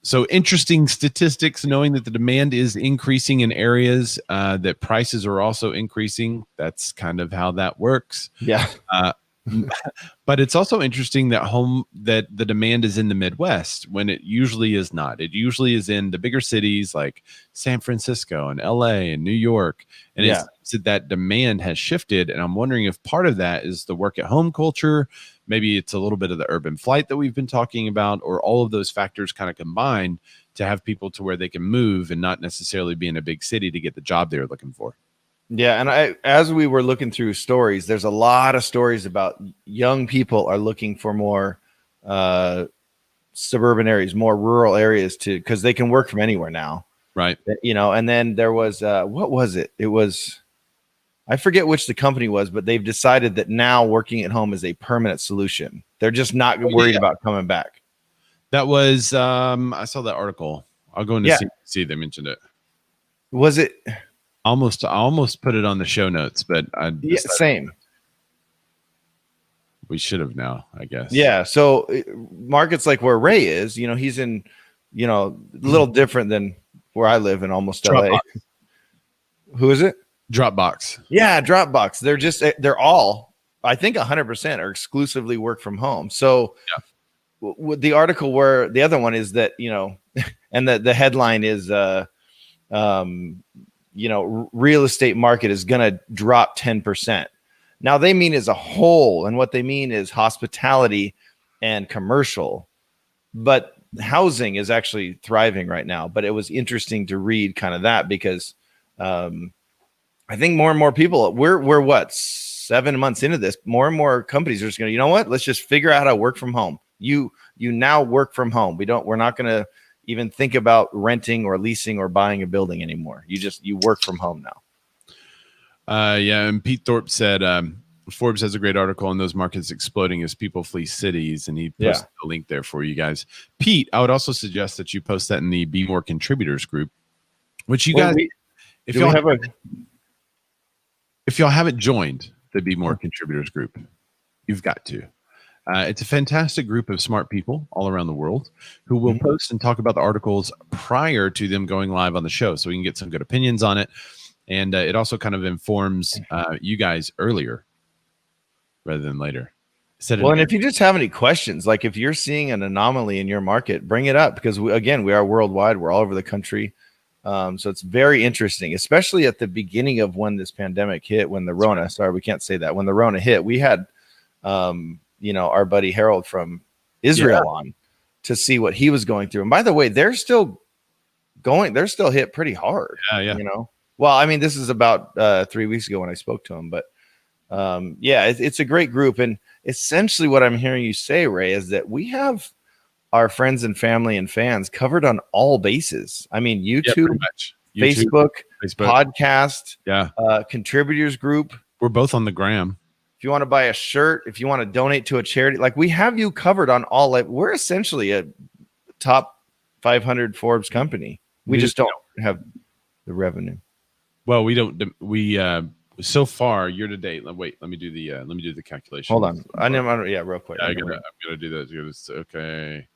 So interesting statistics, knowing that the demand is increasing in areas that prices are also increasing. That's kind of how that works. Yeah. But it's also interesting that the demand is in the Midwest when it usually is not. It usually is in the bigger cities like San Francisco and LA and New York. And it's that demand has shifted. And I'm wondering if part of that is the work at home culture. Maybe it's a little bit of the urban flight that we've been talking about, or all of those factors kind of combined to have people to where they can move and not necessarily be in a big city to get the job they're looking for. Yeah. And as we were looking through stories, there's a lot of stories about young people are looking for more suburban areas, more rural areas because they can work from anywhere now. Right. And then there was, what was it? It was, I forget which the company was, but they've decided that now working at home is a permanent solution. They're just not worried about coming back. That was, I saw that article. I'll go into see they mentioned it. Was it? I almost put it on the show notes, but same. We should have now, I guess. Yeah. So markets like where Ray is, he's in, a little different than where I live in almost LA. Who is it? Dropbox. Yeah, Dropbox. They're all, I think 100% are exclusively work from home. So with the article where the other one is that, and the headline is, real estate market is going to drop 10%. Now they mean as a whole, and what they mean is hospitality and commercial, but housing is actually thriving right now. But it was interesting to read kind of that because I think more and more people, we're what, 7 months into this, more and more companies are just going to, let's just figure out how to work from home. You now work from home. We're not going to even think about renting or leasing or buying a building anymore. You work from home now. And Pete Thorpe said, Forbes has a great article on those markets exploding as people flee cities, and he posted a link there for you guys. Pete, I would also suggest that you post that in the BMORE contributors group, which you guys, if y'all haven't joined the BMORE contributors group, you've got to. It's a fantastic group of smart people all around the world who will post and talk about the articles prior to them going live on the show, so we can get some good opinions on it. And it also kind of informs you guys earlier rather than later. And if you just have any questions, like if you're seeing an anomaly in your market, bring it up, because we are worldwide. We're all over the country. So it's very interesting, especially at the beginning of when this pandemic hit, when the Rona, we can't say that. When the Rona hit, we had, our buddy Harold from Israel on to see what he was going through. And by the way, they're still hit pretty hard. Yeah. Well, I mean, this is about 3 weeks ago when I spoke to him, but it's a great group. And essentially what I'm hearing you say, Ray, is that we have our friends and family and fans covered on all bases. I mean, YouTube, Facebook, podcast, contributors group. We're both on the gram. If you want to buy a shirt, if you want to donate to a charity, like we have you covered on all. Like we're essentially a top 500 Forbes company. We just don't have the revenue. Well, we don't. We so far year to date. Wait, let me do the calculation. Hold on, I know. Real quick. I'm gonna do that. Okay.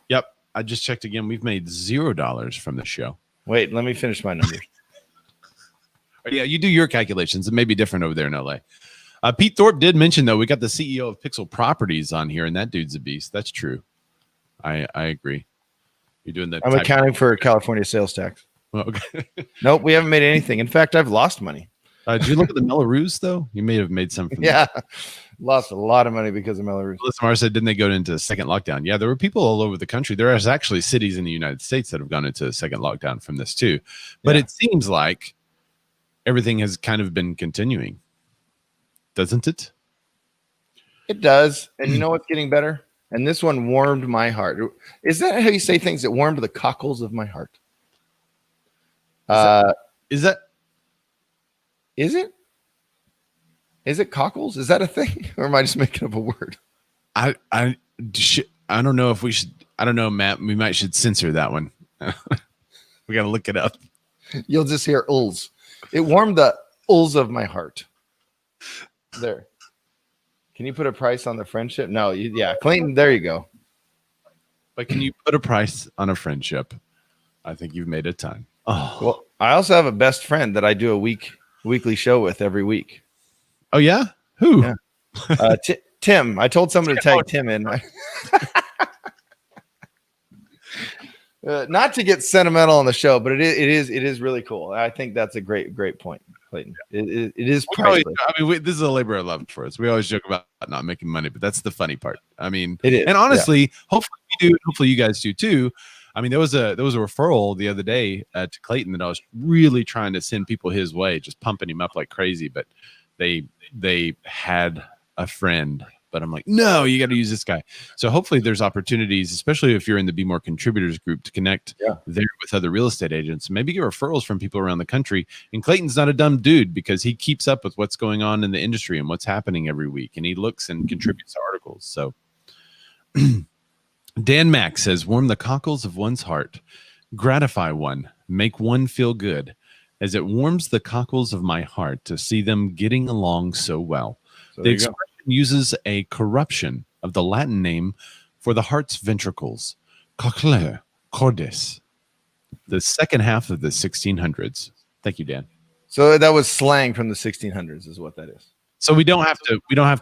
Yep. I just checked again. We've made $0 from the show. Wait, let me finish my numbers. Yeah, you do your calculations. It may be different over there in LA. Pete Thorpe did mention, though, we got the CEO of Pixel Properties on here, and that dude's a beast. That's true. I agree. You're doing that. I'm accounting for California sales tax. Well, okay. Nope, we haven't made anything. In fact, I've lost money. Did you look at the Melrose, though? You may have made some from that. Lost a lot of money because of Melrose. Melissa said, didn't they go into a second lockdown? Yeah, there were people all over the country. There is actually cities in the United States that have gone into a second lockdown from this, too. But it seems like everything has kind of been continuing. Doesn't it? It does. And you know what's getting better? And this one warmed my heart. Is that how you say things? It warmed the cockles of my heart. Is it cockles? Is that a thing? Or am I just making up a word? I don't know if we should. I don't know, Matt. We might should censor that one. We got to look it up. You'll just hear ulls. It warmed the ulls of my heart. There. Can you put a price on the friendship? No. Clayton, there you go. But can you put a price on a friendship? I think you've made a ton. Oh. Well, I also have a best friend that I do a weekly show with every week. Oh, yeah? Who? Yeah. Tim. I told someone to tag Tim in. Not to get sentimental on the show, but it is really cool. I think that's a great point, Clayton. It is priceless. This is a labor of love for us. We always joke about not making money, but that's the funny part. I mean, it is. And honestly, hopefully we do. Hopefully you guys do too. I mean, there was a referral the other day to Clayton that I was really trying to send people his way, just pumping him up like crazy. But they had a friend, but I'm like, no, you got to use this guy. So hopefully there's opportunities, especially if you're in the BMORE contributors group, to connect there with other real estate agents. Maybe get referrals from people around the country. And Clayton's not a dumb dude because he keeps up with what's going on in the industry and what's happening every week. And he looks and contributes to articles. So Dan Mack says, warm the cockles of one's heart, gratify one, make one feel good, as it warms the cockles of my heart to see them getting along so well. So the expression uses a corruption of the Latin name for the heart's ventricles, cochlear cordis, the second half of the 1600s. Thank you, Dan. So that was slang from the 1600s, is what that is. So we don't have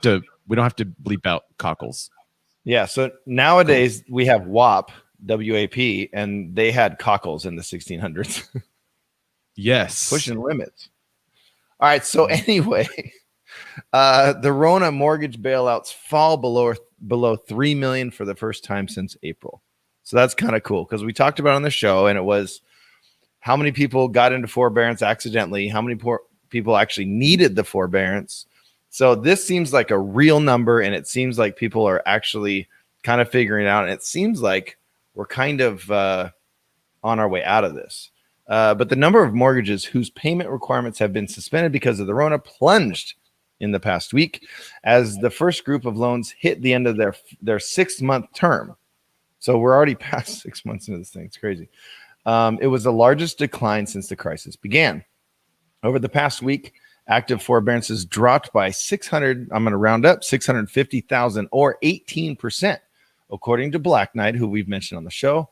to bleep out cockles. Yeah. So nowadays we have WAP, WAP, and they had cockles in the 1600s. Yes. Pushing limits. All right. So anyway, the Rona mortgage bailouts fall below 3 million for the first time since April. So that's kind of cool because we talked about it on the show, and it was how many people got into forbearance accidentally, how many people actually needed the forbearance. So this seems like a real number, and it seems like people are actually kind of figuring it out. And it seems like we're kind of on our way out of this. But the number of mortgages whose payment requirements have been suspended because of the Rona plunged in the past week as the first group of loans hit the end of their 6-month term. So we're already past 6 months into this thing. It's crazy. It was the largest decline since the crisis began. Over the past week, active forbearances dropped by 650,000 or 18%, according to Black Knight, who we've mentioned on the show.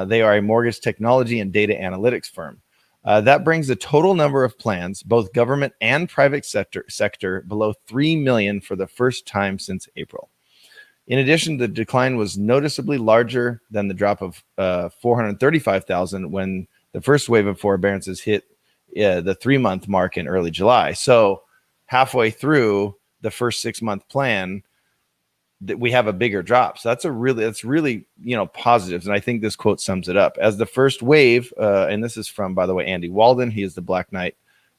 They are a mortgage technology and data analytics firm. That brings the total number of plans, both government and private sector, below 3 million for the first time since April. In addition, the decline was noticeably larger than the drop of 435,000 when the first wave of forbearances hit the 3-month mark in early July. So halfway through the first 6-month plan, that we have a bigger drop. So that's really positives. And I think this quote sums it up. As the first wave, and this is from, by the way, Andy Walden. He is the Black Knight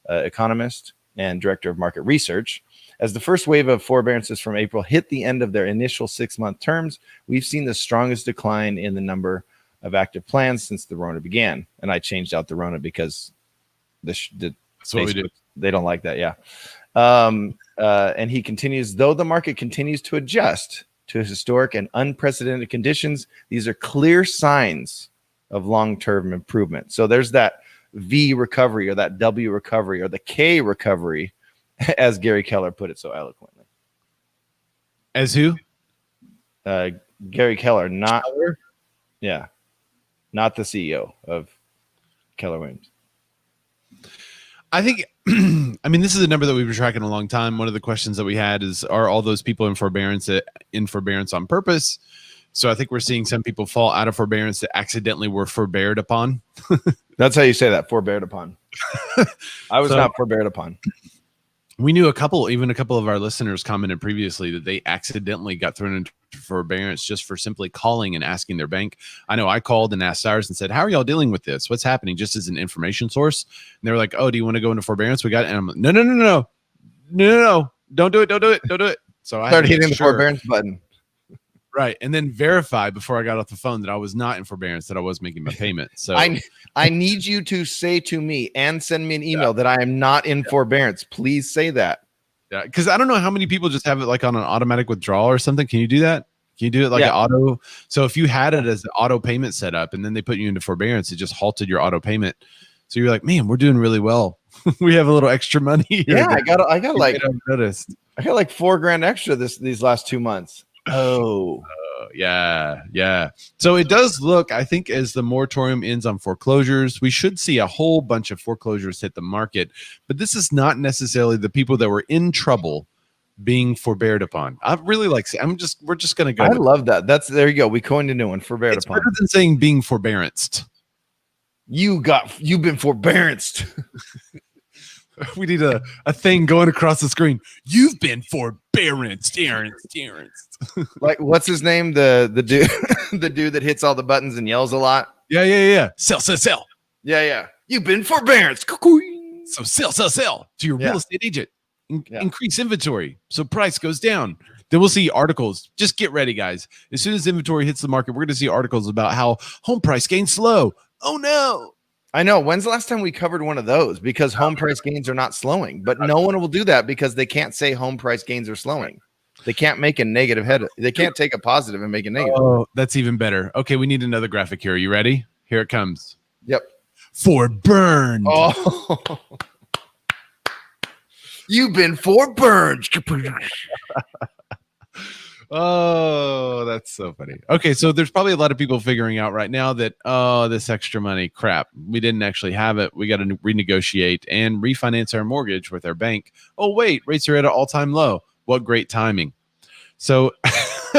economist and director of market research. As the first wave of forbearances from April hit the end of their initial 6-month terms, we've seen the strongest decline in the number of active plans since the Rona began. And I changed out the Rona because that's what we do. They don't like that. Yeah. And he continues, though the market continues to adjust to historic and unprecedented conditions, these are clear signs of long-term improvement. So there's that V recovery or that W recovery or the K recovery, as Gary Keller put it so eloquently. As who? Gary Keller, not Keller? Yeah, not the CEO of Keller Williams. I think, I mean, this is a number that we've been tracking a long time. One of the questions that we had is, are all those people in forbearance on purpose? So I think we're seeing some people fall out of forbearance that accidentally were forbeared upon. That's how you say that, forbeared upon. I was not forbeared upon. We knew a couple of our listeners commented previously that they accidentally got thrown into forbearance just for simply calling and asking their bank. I know I called and asked ours and said, how are y'all dealing with this? What's happening? Just as an information source. And they were like, oh, do you want to go into forbearance? We got it. And I'm like, no. Don't do it. So I started hitting the forbearance button. Right. And then verify before I got off the phone that I was not in forbearance, that I was making my payment. So I need you to say to me and send me an email that I am not in forbearance. Please say that. Yeah. Because I don't know how many people just have it like on an automatic withdrawal or something. Can you do that? Can you do it like an auto? So if you had it as an auto payment set up and then they put you into forbearance, it just halted your auto payment. So you're like, man, we're doing really well. We have a little extra money here. Yeah, I got like $4,000 extra these last 2 months. Oh, yeah. So it does look, I think, as the moratorium ends on foreclosures, we should see a whole bunch of foreclosures hit the market. But this is not necessarily the people that were in trouble being forbeared upon. I really like. We're just gonna go. I love that. There you go. We coined a new one. Forbeared upon. Better than saying being forbearanced. You've been forbearanced. We need a thing going across the screen. You've been forbearanced. Like, what's his name? The dude, the dude that hits all the buttons and yells a lot. Yeah. Sell. Yeah. You've been forbearance. So sell to your real estate agent. Increase inventory so price goes down. Then we'll see articles. Just get ready, guys. As soon as inventory hits the market, we're going to see articles about how home price gains slow. Oh no. I know. When's the last time we covered one of those? Because home price gains are not slowing, but no one will do that because they can't say home price gains are slowing. They can't make a negative head. They can't take a positive and make a negative. Oh, that's even better. Okay, we need another graphic here. Are you ready? Here it comes. Yep. For burned. Oh. You've been foreburned. Oh, that's so funny. Okay, so there's probably a lot of people figuring out right now that, oh, this extra money, crap, we didn't actually have it. We got to renegotiate and refinance our mortgage with our bank. Oh, wait, rates are at an all-time low. What great timing. So,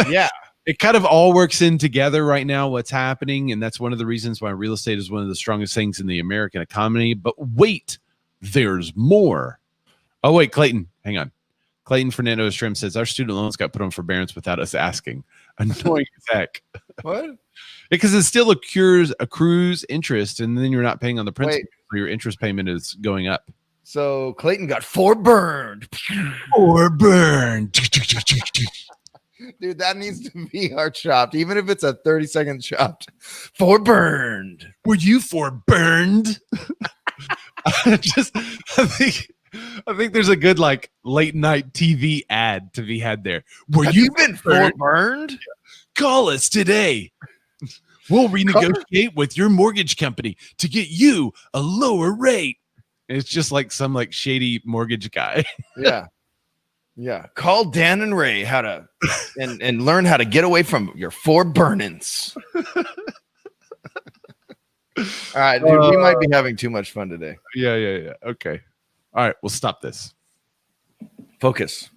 yeah, it kind of all works in together right now, what's happening. And that's one of the reasons why real estate is one of the strongest things in the American economy. But wait, there's more. Oh, wait, Clayton, hang on. Clayton Fernando Strim says our student loans got put on forbearance without us asking. Annoying as heck. What? Because it still accrues interest, and then you're not paying on the principal. So your interest payment is going up. So Clayton got foreburned. Dude, that needs to be our chopped, even if it's a 30-second chopped. Foreburned. Were you foreburned? I think there's a good like late night TV ad to be had there. Have you been foreburned? Call us today. We'll renegotiate with your mortgage company to get you a lower rate. It's just like some like shady mortgage guy. Yeah. Call Dan and Ray how to and learn how to get away from your foreburnings. All right, dude, we might be having too much fun today. Yeah. Okay. All right, we'll stop this. Focus.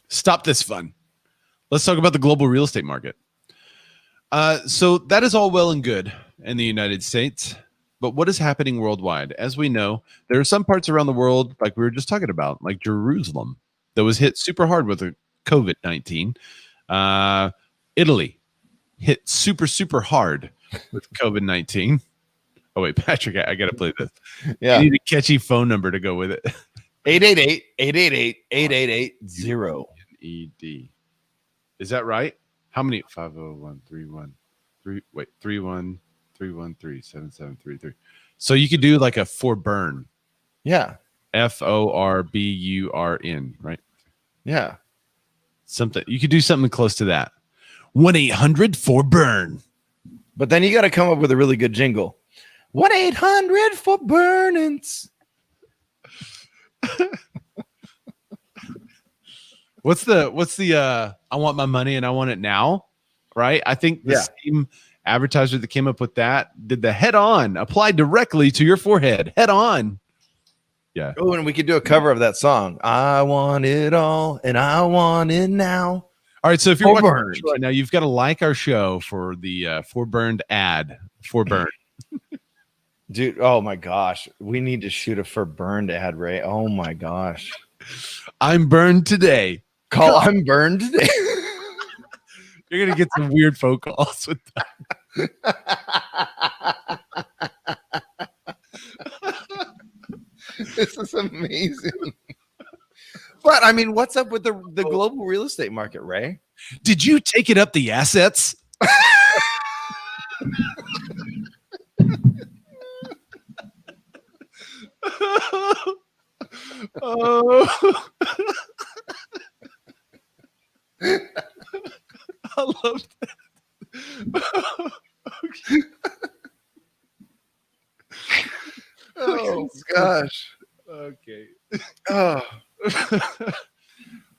Stop this fun. Let's talk about the global real estate market. So that is all well and good in the United States, but what is happening worldwide? As we know, there are some parts around the world, like we were just talking about, like Jerusalem, that was hit super hard with COVID-19. Italy hit super hard with COVID-19. Oh, wait, Patrick, I got to play this. Yeah. You need a catchy phone number to go with it. 888-888-8880. ED. Is that right? How many? 501-31-3. Wait, 313137733. So you could do like a forburn. Yeah. FORBURN, right? Yeah. Something. You could do something close to that. 1-800-4BURN. But then you got to come up with a really good jingle. 1-800-4BURNINS. What's the I want my money and I want it now, right? I think the same advertiser that came up with that did the head on, applied directly to your forehead, head on. Yeah. Oh, and we could do a cover of that song. I want it all and I want it now. All right, so if you're watching right now, you've got to like our show for the forburned ad. Forburned. Dude, oh my gosh. We need to shoot a forburned ad, Ray. Oh my gosh. I'm burned today. I'm burned today. You're going to get some weird phone calls with that. This is amazing. But I mean, what's up with the global real estate market, Ray? Did you take it up the assets? Oh. I love that. Okay. Oh gosh. Okay. Oh.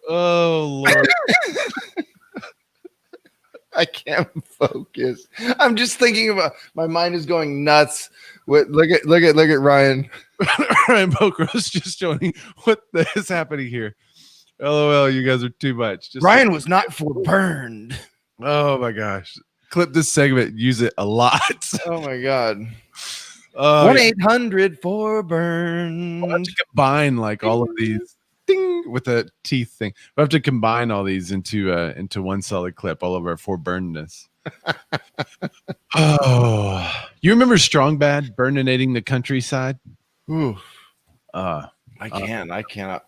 Oh Lord. I can't focus. I'm just thinking about, my mind is going nuts. Look at Ryan. Ryan Bokros just joining. What is happening here? LOL, you guys are too much. Ryan was not forburned. Oh my gosh. Clip this segment, use it a lot. Oh my god. 1-800-4BURN. We'll have to combine like all of these ding with a teeth thing. We'll have to combine all these into one solid clip, all of our forburnedness. Oh, you remember Strong Bad burninating the countryside? Ooh. I cannot.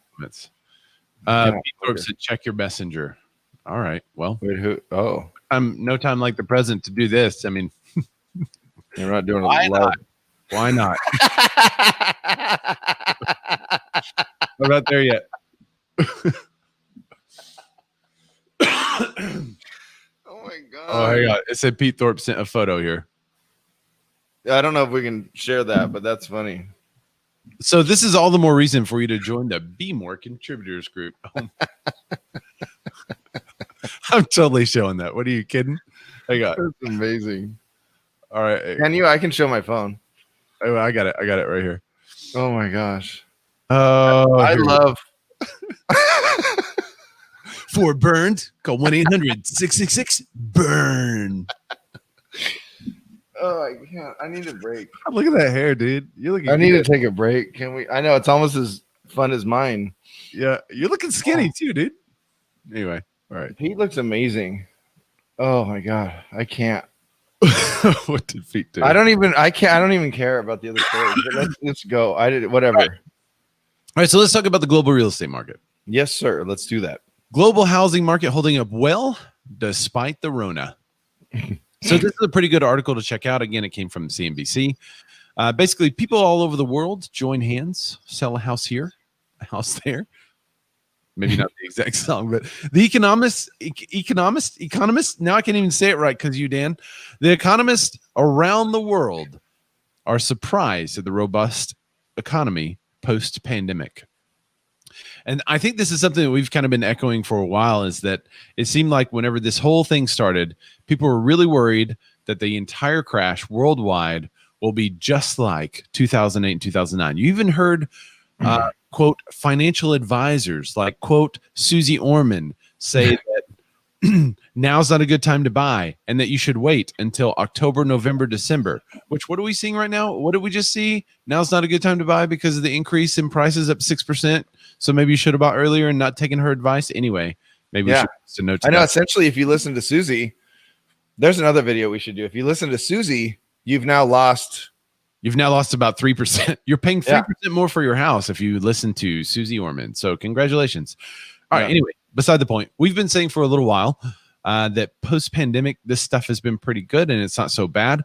Pete Thorpe said, check your messenger. All right. Well, wait, who? Oh, no time like the present to do this. I mean, you're not doing it. Why not? I'm not there yet. Oh my god. Oh, hang on. It said Pete Thorpe sent a photo here. I don't know if we can share that, but that's funny. So this is all the more reason for you to join the BMORE contributors group. I'm totally showing that. What are you kidding? Hang on. That's amazing. All right. Can you? I can show my phone. Oh, I got it. I got it right here. Oh my gosh. Oh, I love. For burned, call 1-800-666-BURN. Oh, I can't. I need a break. Look at that hair, dude. You're looking. I need to take a break. Can we? I know it's almost as fun as mine. Yeah, you're looking skinny too, dude. Anyway, all right. He looks amazing. Oh my god, I can't. What did Pete do? I don't even care about the other stories. Let's go. I did whatever. All right, so let's talk about the global real estate market. Yes, sir. Let's do that. Global housing market holding up well despite the Rona. So this is a pretty good article to check out. Again, it came from CNBC. Basically, people all over the world join hands, sell a house here, a house there. Maybe not the exact song, but the economist. Now I can't even say it right because you, Dan. The economists around the world are surprised at the robust economy post-pandemic. And I think this is something that we've kind of been echoing for a while, is that it seemed like whenever this whole thing started, people were really worried that the entire crash worldwide will be just like 2008 and 2009. You even heard, quote, financial advisors like, quote, Susie Orman say that now's not a good time to buy and that you should wait until October, November, December, which what are we seeing right now? What did we just see? Now's not a good time to buy because of the increase in prices up 6%. So maybe you should have bought earlier and not taken her advice. Anyway, maybe we should note. I know. Essentially, if you listen to Susie, there's another video we should do. If you listen to Susie, you've now lost You've now lost about 3%. You're paying 3% Yeah. more for your house if you listen to Susie Orman. So congratulations. All right. Yeah. Anyway, beside the point, we've been saying for a little while that post-pandemic, this stuff has been pretty good and it's not so bad.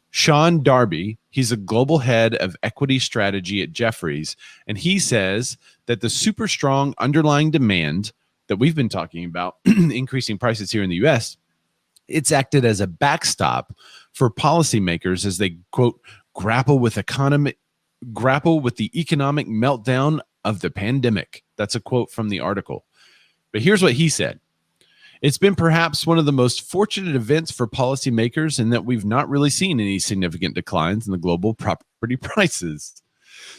Sean Darby, he's a global head of equity strategy at Jefferies, and he says that the super strong underlying demand that we've been talking about, increasing prices here in the U.S., it's acted as a backstop for policymakers as they, quote, grapple with the economic meltdown of the pandemic. That's a quote from the article. But here's what he said. It's been perhaps one of the most fortunate events for policymakers in that we've not really seen any significant declines in the global property prices.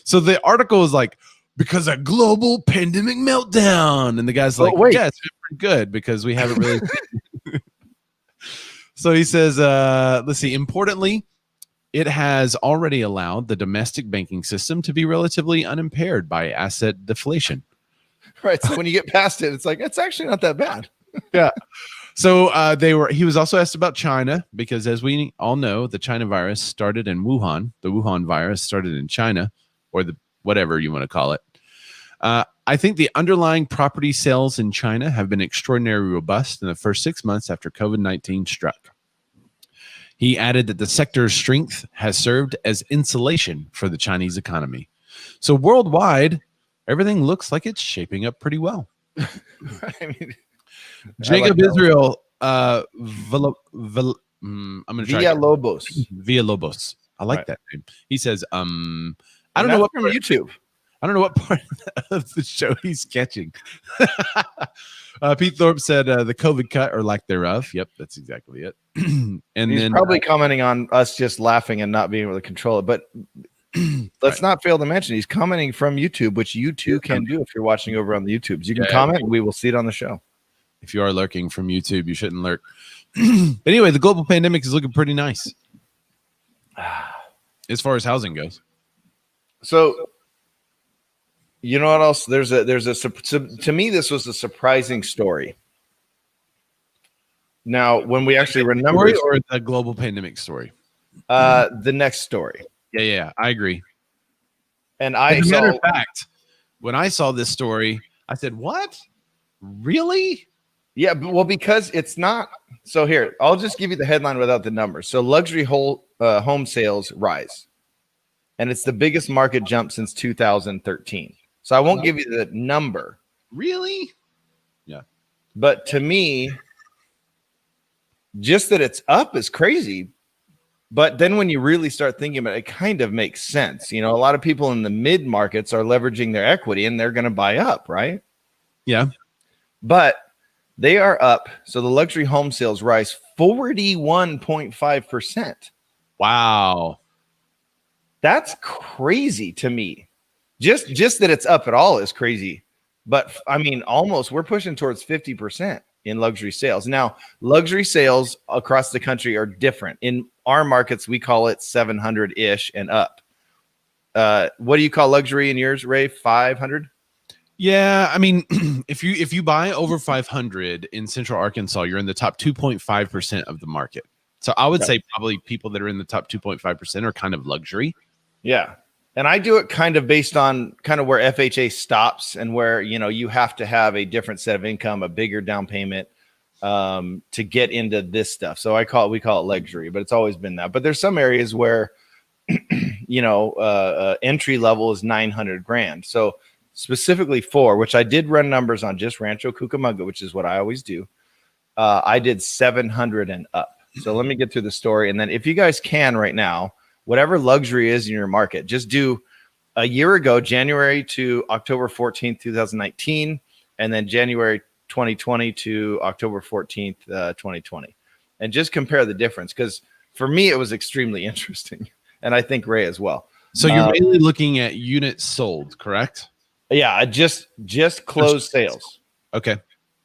So the article is like, because of global pandemic meltdown. And the guy's like, yeah, it's been pretty good because we haven't really. So he says, let's see, importantly, it has already allowed the domestic banking system to be relatively unimpaired by asset deflation. Right. So when you get past it, it's like, it's actually not that bad. Yeah. So he was also asked about China because, as we all know, the China virus started in Wuhan. The Wuhan virus started in China, or the whatever you want to call it. I think the underlying property sales in China have been extraordinarily robust in the first 6 months after COVID-19 struck. He added that the sector's strength has served as insulation for the Chinese economy. So worldwide, everything looks like it's shaping up pretty well. I mean, Jacob Israel, I'm going to try Villalobos. I like that name. He says, I don't know know what from YouTube. I don't know what part of the show he's catching. Pete Thorpe said the COVID cut or lack thereof. Yep, that's exactly it. And he's then probably commenting on us just laughing and not being able to control it. But let's not fail to mention he's commenting from YouTube, which you too can do if you're watching over on the YouTubes. You can comment and we will see it on the show. If you are lurking from YouTube, you shouldn't lurk. Anyway, the global pandemic is looking pretty nice as far as housing goes. So, you know what else? To me, this was a surprising story. Now, when we actually run numbers, or the global pandemic story, the next story. Yeah, I agree. And as a matter of fact, when I saw this story, I said, "What? Really?" Yeah, well, because it's not. So here, I'll just give you the headline without the numbers. So luxury home sales rise, and it's the biggest market jump since 2013. So I won't give you the number. Really? Yeah. But to me, just that it's up is crazy. But then when you really start thinking about it, it kind of makes sense. You know, a lot of people in the mid markets are leveraging their equity and they're going to buy up, right? Yeah. But they are up. So the luxury home sales rise 41.5%. Wow. That's crazy to me. Just that it's up at all is crazy. But I mean, almost we're pushing towards 50% in luxury sales. Now, luxury sales across the country are different. In our markets, we call it 700-ish and up. What do you call luxury in yours, Ray? 500? Yeah, I mean, if you buy over 500 in Central Arkansas, you're in the top 2.5% of the market. So I would say probably people that are in the top 2.5% are kind of luxury. Yeah. And I do it kind of based on kind of where FHA stops and where, you know, you have to have a different set of income, a bigger down payment to get into this stuff. So we call it luxury, but it's always been that. But there's some areas where, you know, entry level is 900 grand. So specifically which I did run numbers on just Rancho Cucamonga, which is what I always do. I did 700 and up. So let me get through the story. And then if you guys can right now, whatever luxury is in your market, just do a year ago, January to October 14th, 2019, and then January 2020 to October 14th, 2020. And just compare the difference. Because for me, it was extremely interesting. And I think Ray as well. So you're mainly looking at units sold, correct? Yeah, I just closed sales. Okay.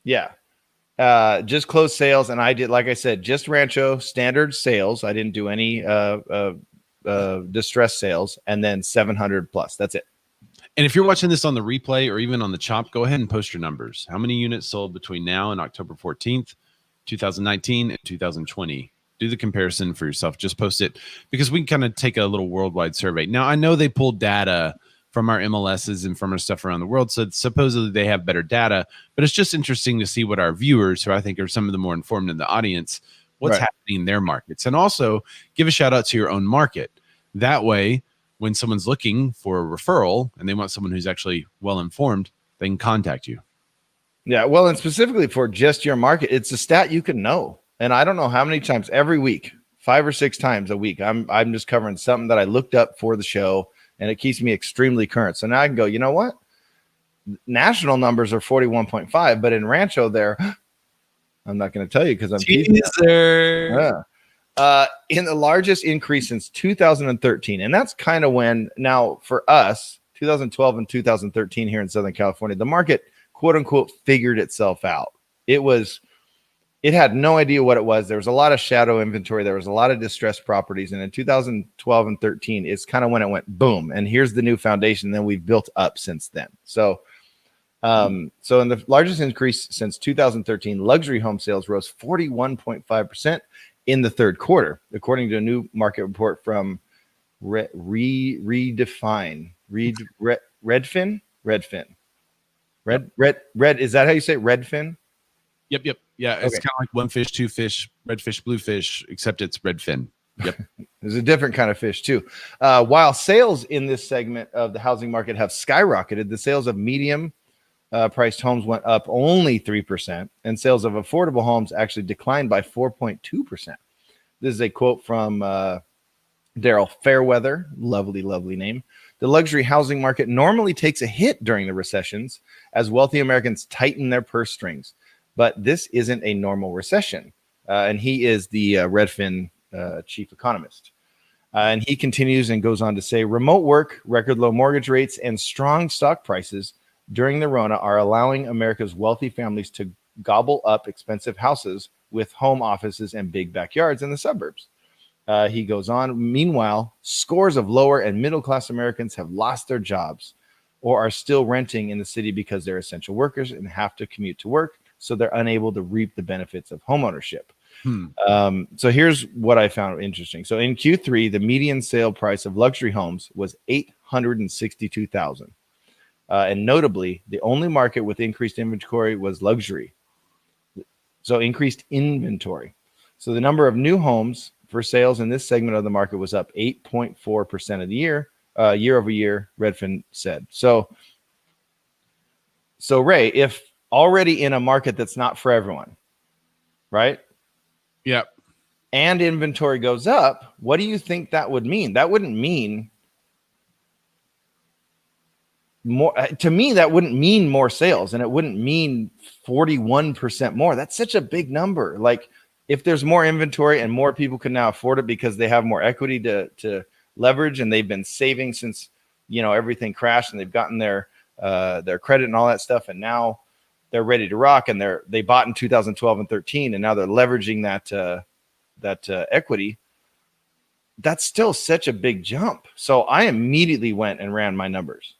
Yeah. Just closed sales. And I did, like I said, just Rancho standard sales. I didn't do any distress sales, and then 700 plus. That's it. And if you're watching this on the replay or even on the chop, go ahead and post your numbers. How many units sold between now and October 14th, 2019 and 2020? Do the comparison for yourself. Just post it because we can kind of take a little worldwide survey. Now, I know they pulled data from our MLSs and from our stuff around the world, so supposedly they have better data, but it's just interesting to see what our viewers, who I think are some of the more informed in the audience, what's happening in their markets. And also give a shout out to your own market. That way, when someone's looking for a referral and they want someone who's actually well-informed, they can contact you. Yeah, well, and specifically for just your market, it's a stat you can know. And I don't know how many times every week, 5 or 6 times a week, I'm just covering something that I looked up for the show, and it keeps me extremely current. So now I can go, you know what? National numbers are 41.5, but in Rancho there, I'm not going to tell you because I'm teasing. Yeah. In the largest increase since 2013. And that's kind of when, now for us, 2012 and 2013 here in Southern California, the market, quote unquote, figured itself out. It had no idea what it was. There was a lot of shadow inventory. There was a lot of distressed properties. And in 2012 and 13, it's kind of when it went boom. And here's the new foundation. Then we've built up since then. So in the largest increase since 2013, luxury home sales rose 41.5% in the third quarter, according to a new market report from Redfin. Is that how you say it? Redfin? Yep. Yeah, it's kind of like one fish, two fish, red fish, blue fish, except it's Redfin. Yep. There's a different kind of fish too. While sales in this segment of the housing market have skyrocketed, the sales of medium priced homes went up only 3%, and sales of affordable homes actually declined by 4.2%. This is a quote from Daryl Fairweather, lovely name. The luxury housing market normally takes a hit during the recessions as wealthy Americans tighten their purse strings, but this isn't a normal recession. And he is the Redfin chief economist. And he continues and goes on to say, remote work, record low mortgage rates, and strong stock prices during the Rona are allowing America's wealthy families to gobble up expensive houses with home offices and big backyards in the suburbs. He goes on, meanwhile, scores of lower and middle-class Americans have lost their jobs or are still renting in the city because they're essential workers and have to commute to work, so they're unable to reap the benefits of homeownership. So here's what I found interesting. So in Q3, the median sale price of luxury homes was $862,000. And notably, the only market with increased inventory was luxury. So increased inventory. So the number of new homes for sales in this segment of the market was up 8.4% of the year over year, Redfin said. So Ray, if already in a market that's not for everyone, right? Yep. And inventory goes up, what do you think that would mean? That wouldn't mean more. To me, that wouldn't mean more sales, and it wouldn't mean 41% more. That's such a big number. Like, if there's more inventory and more people can now afford it because they have more equity to leverage, and they've been saving since, everything crashed, and they've gotten their credit and all that stuff, and now they're ready to rock, and they bought in 2012 and 13, and now they're leveraging that equity. That's still such a big jump. So I immediately went and ran my numbers.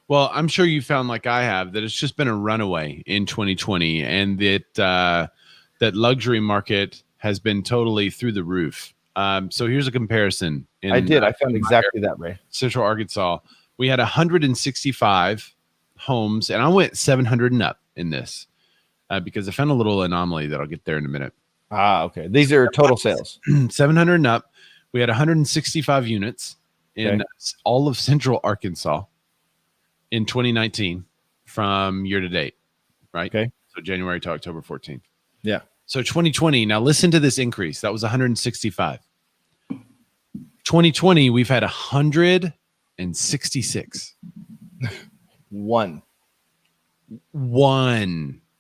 Well, I'm sure you found, like I have, that it's just been a runaway in 2020, and that luxury market has been totally through the roof. So here's a comparison. I found exactly that, Ray. Central Arkansas. We had 165 homes, and I went 700 and up in this because I found a little anomaly that I'll get there in a minute. Okay. These are total sales. 700 and up. We had 165 units in all of Central Arkansas in 2019 from year to date, right? Okay. So January to October 14th. Yeah. So 2020, now listen to this increase. That was 165. 2020, we've had 166. One.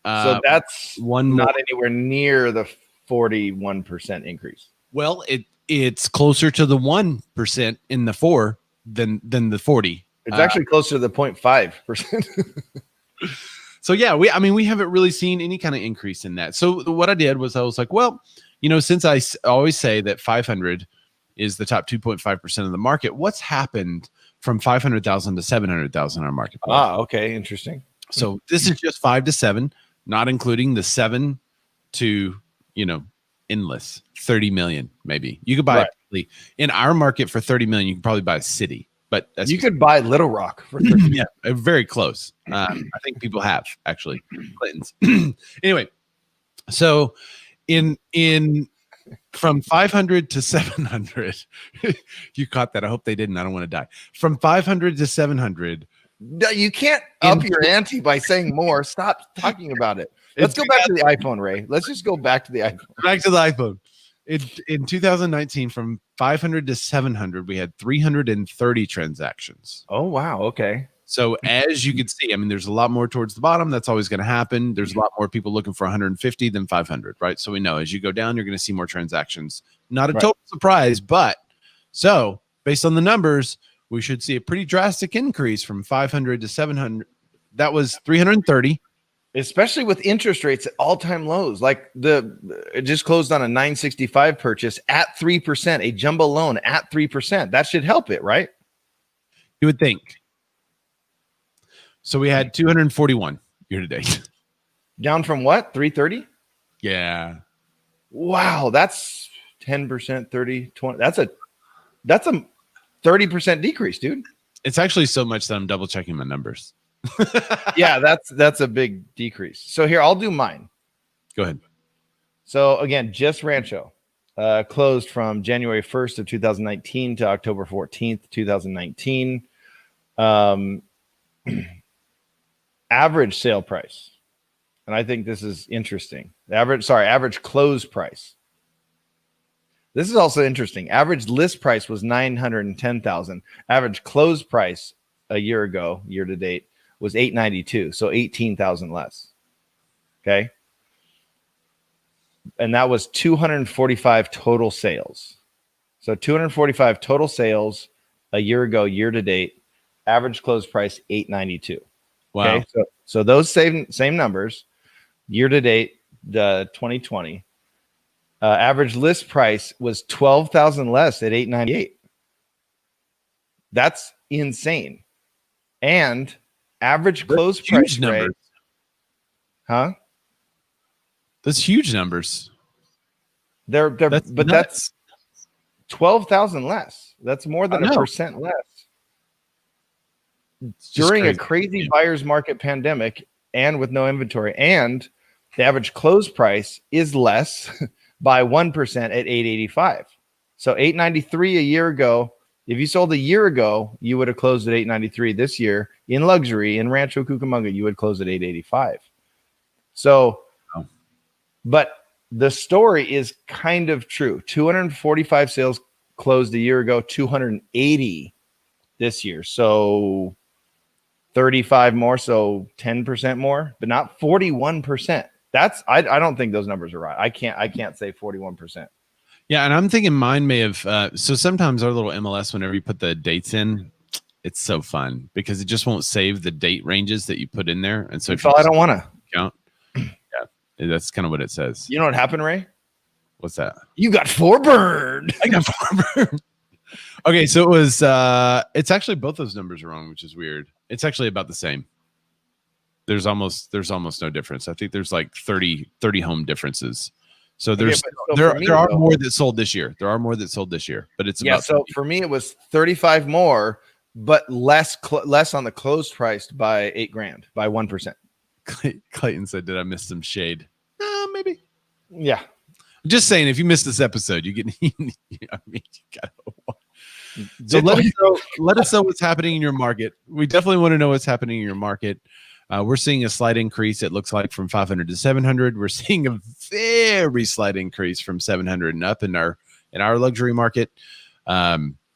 So that's not anywhere near the 41% increase. Well, it's closer to the 1% in the 4 than the 40. It's actually closer to the 0.5%. So yeah, we haven't really seen any kind of increase in that. So what I did was I was like, well, since I always say that 500 is the top 2.5% of the market, what's happened from 500,000 to 700,000 in our market? Okay, interesting. So this is just 5 to 7, not including the 7 to endless. 30 million, maybe. You could buy in our market for 30 million, you can probably buy a city. But you could buy Little Rock for 30 yeah, very close. I think people have actually Clinton's. Anyway, so in from 500 to 700, you caught that. I hope they didn't. I don't want to die. From 500 to 700. You can't up your ante by saying more. Stop talking about it. Let's go back to the iPhone, Ray. Let's just go back to the iPhone. Back to the iPhone. In 2019, from 500 to 700, we had 330 transactions. Oh, wow. Okay. So as you can see, I mean, there's a lot more towards the bottom. That's always going to happen. There's a lot more people looking for 150 than 500, right? So we know as you go down, you're going to see more transactions. Not a total surprise, but so based on the numbers, we should see a pretty drastic increase from 500 to 700. That was 330. Especially with interest rates at all-time lows. Like it just closed on a 965 purchase at 3%, a jumbo loan at 3%. That should help it, right? You would think. So we had 241 year to date. Down from what? 330? Yeah. Wow, that's 10%, 30, 20. That's a 30% decrease, dude. It's actually so much that I'm double checking my numbers. Yeah, that's a big decrease. So here, I'll do mine. Go ahead. So again, just Rancho closed from January 1st of 2019 to October 14th, 2019. Average sale price. And I think this is interesting. Average close price. This is also interesting. Average list price was $910,000. Average close price a year ago, year to date, was $892,000, so $18,000 less. Okay. And that was 245 total sales. So 245 total sales a year ago, year to date, average close price $892,000. Wow. Okay. So those same numbers, year to date, the 2020, average list price was $12,000 less at $898,000. That's insane. And average close price rate, huh? That's huge numbers. That's 12,000 less. That's more than 1% less. During a crazy buyer's market pandemic and with no inventory, and the average close price is less by 1% at $885,000. So $893,000 a year ago. If you sold a year ago, you would have closed at $893,000. This year in luxury in Rancho Cucamonga, you would close at $885,000. So, but the story is kind of true. 245 sales closed a year ago, 280 this year. So 35 more, so 10% more, but not 41%. That's I don't think those numbers are right. I can't say 41%. Yeah, and I'm thinking mine may have. So sometimes our little MLS, whenever you put the dates in, it's so fun because it just won't save the date ranges that you put in there. And so if I don't want to count, yeah, that's kind of what it says. You know what happened, Ray? What's that? You got 4 burned. I got 4 burned. Okay, so it was. It's actually both those numbers are wrong, which is weird. It's actually about the same. There's almost no difference. I think there's like 30 home differences. So there are more that sold this year. There are more that sold this year, but it's about 30. For me it was 35 more, but less on the closed price by $8,000 by 1%. Clayton said, "Did I miss some shade?" Maybe. Yeah. I'm just saying, if you missed this episode, you get. I mean, you gotta. So let us know what's happening in your market. We definitely want to know what's happening in your market. We're seeing a slight increase. It looks like from 500 to 700. We're seeing a very slight increase from 700 and up in our luxury market.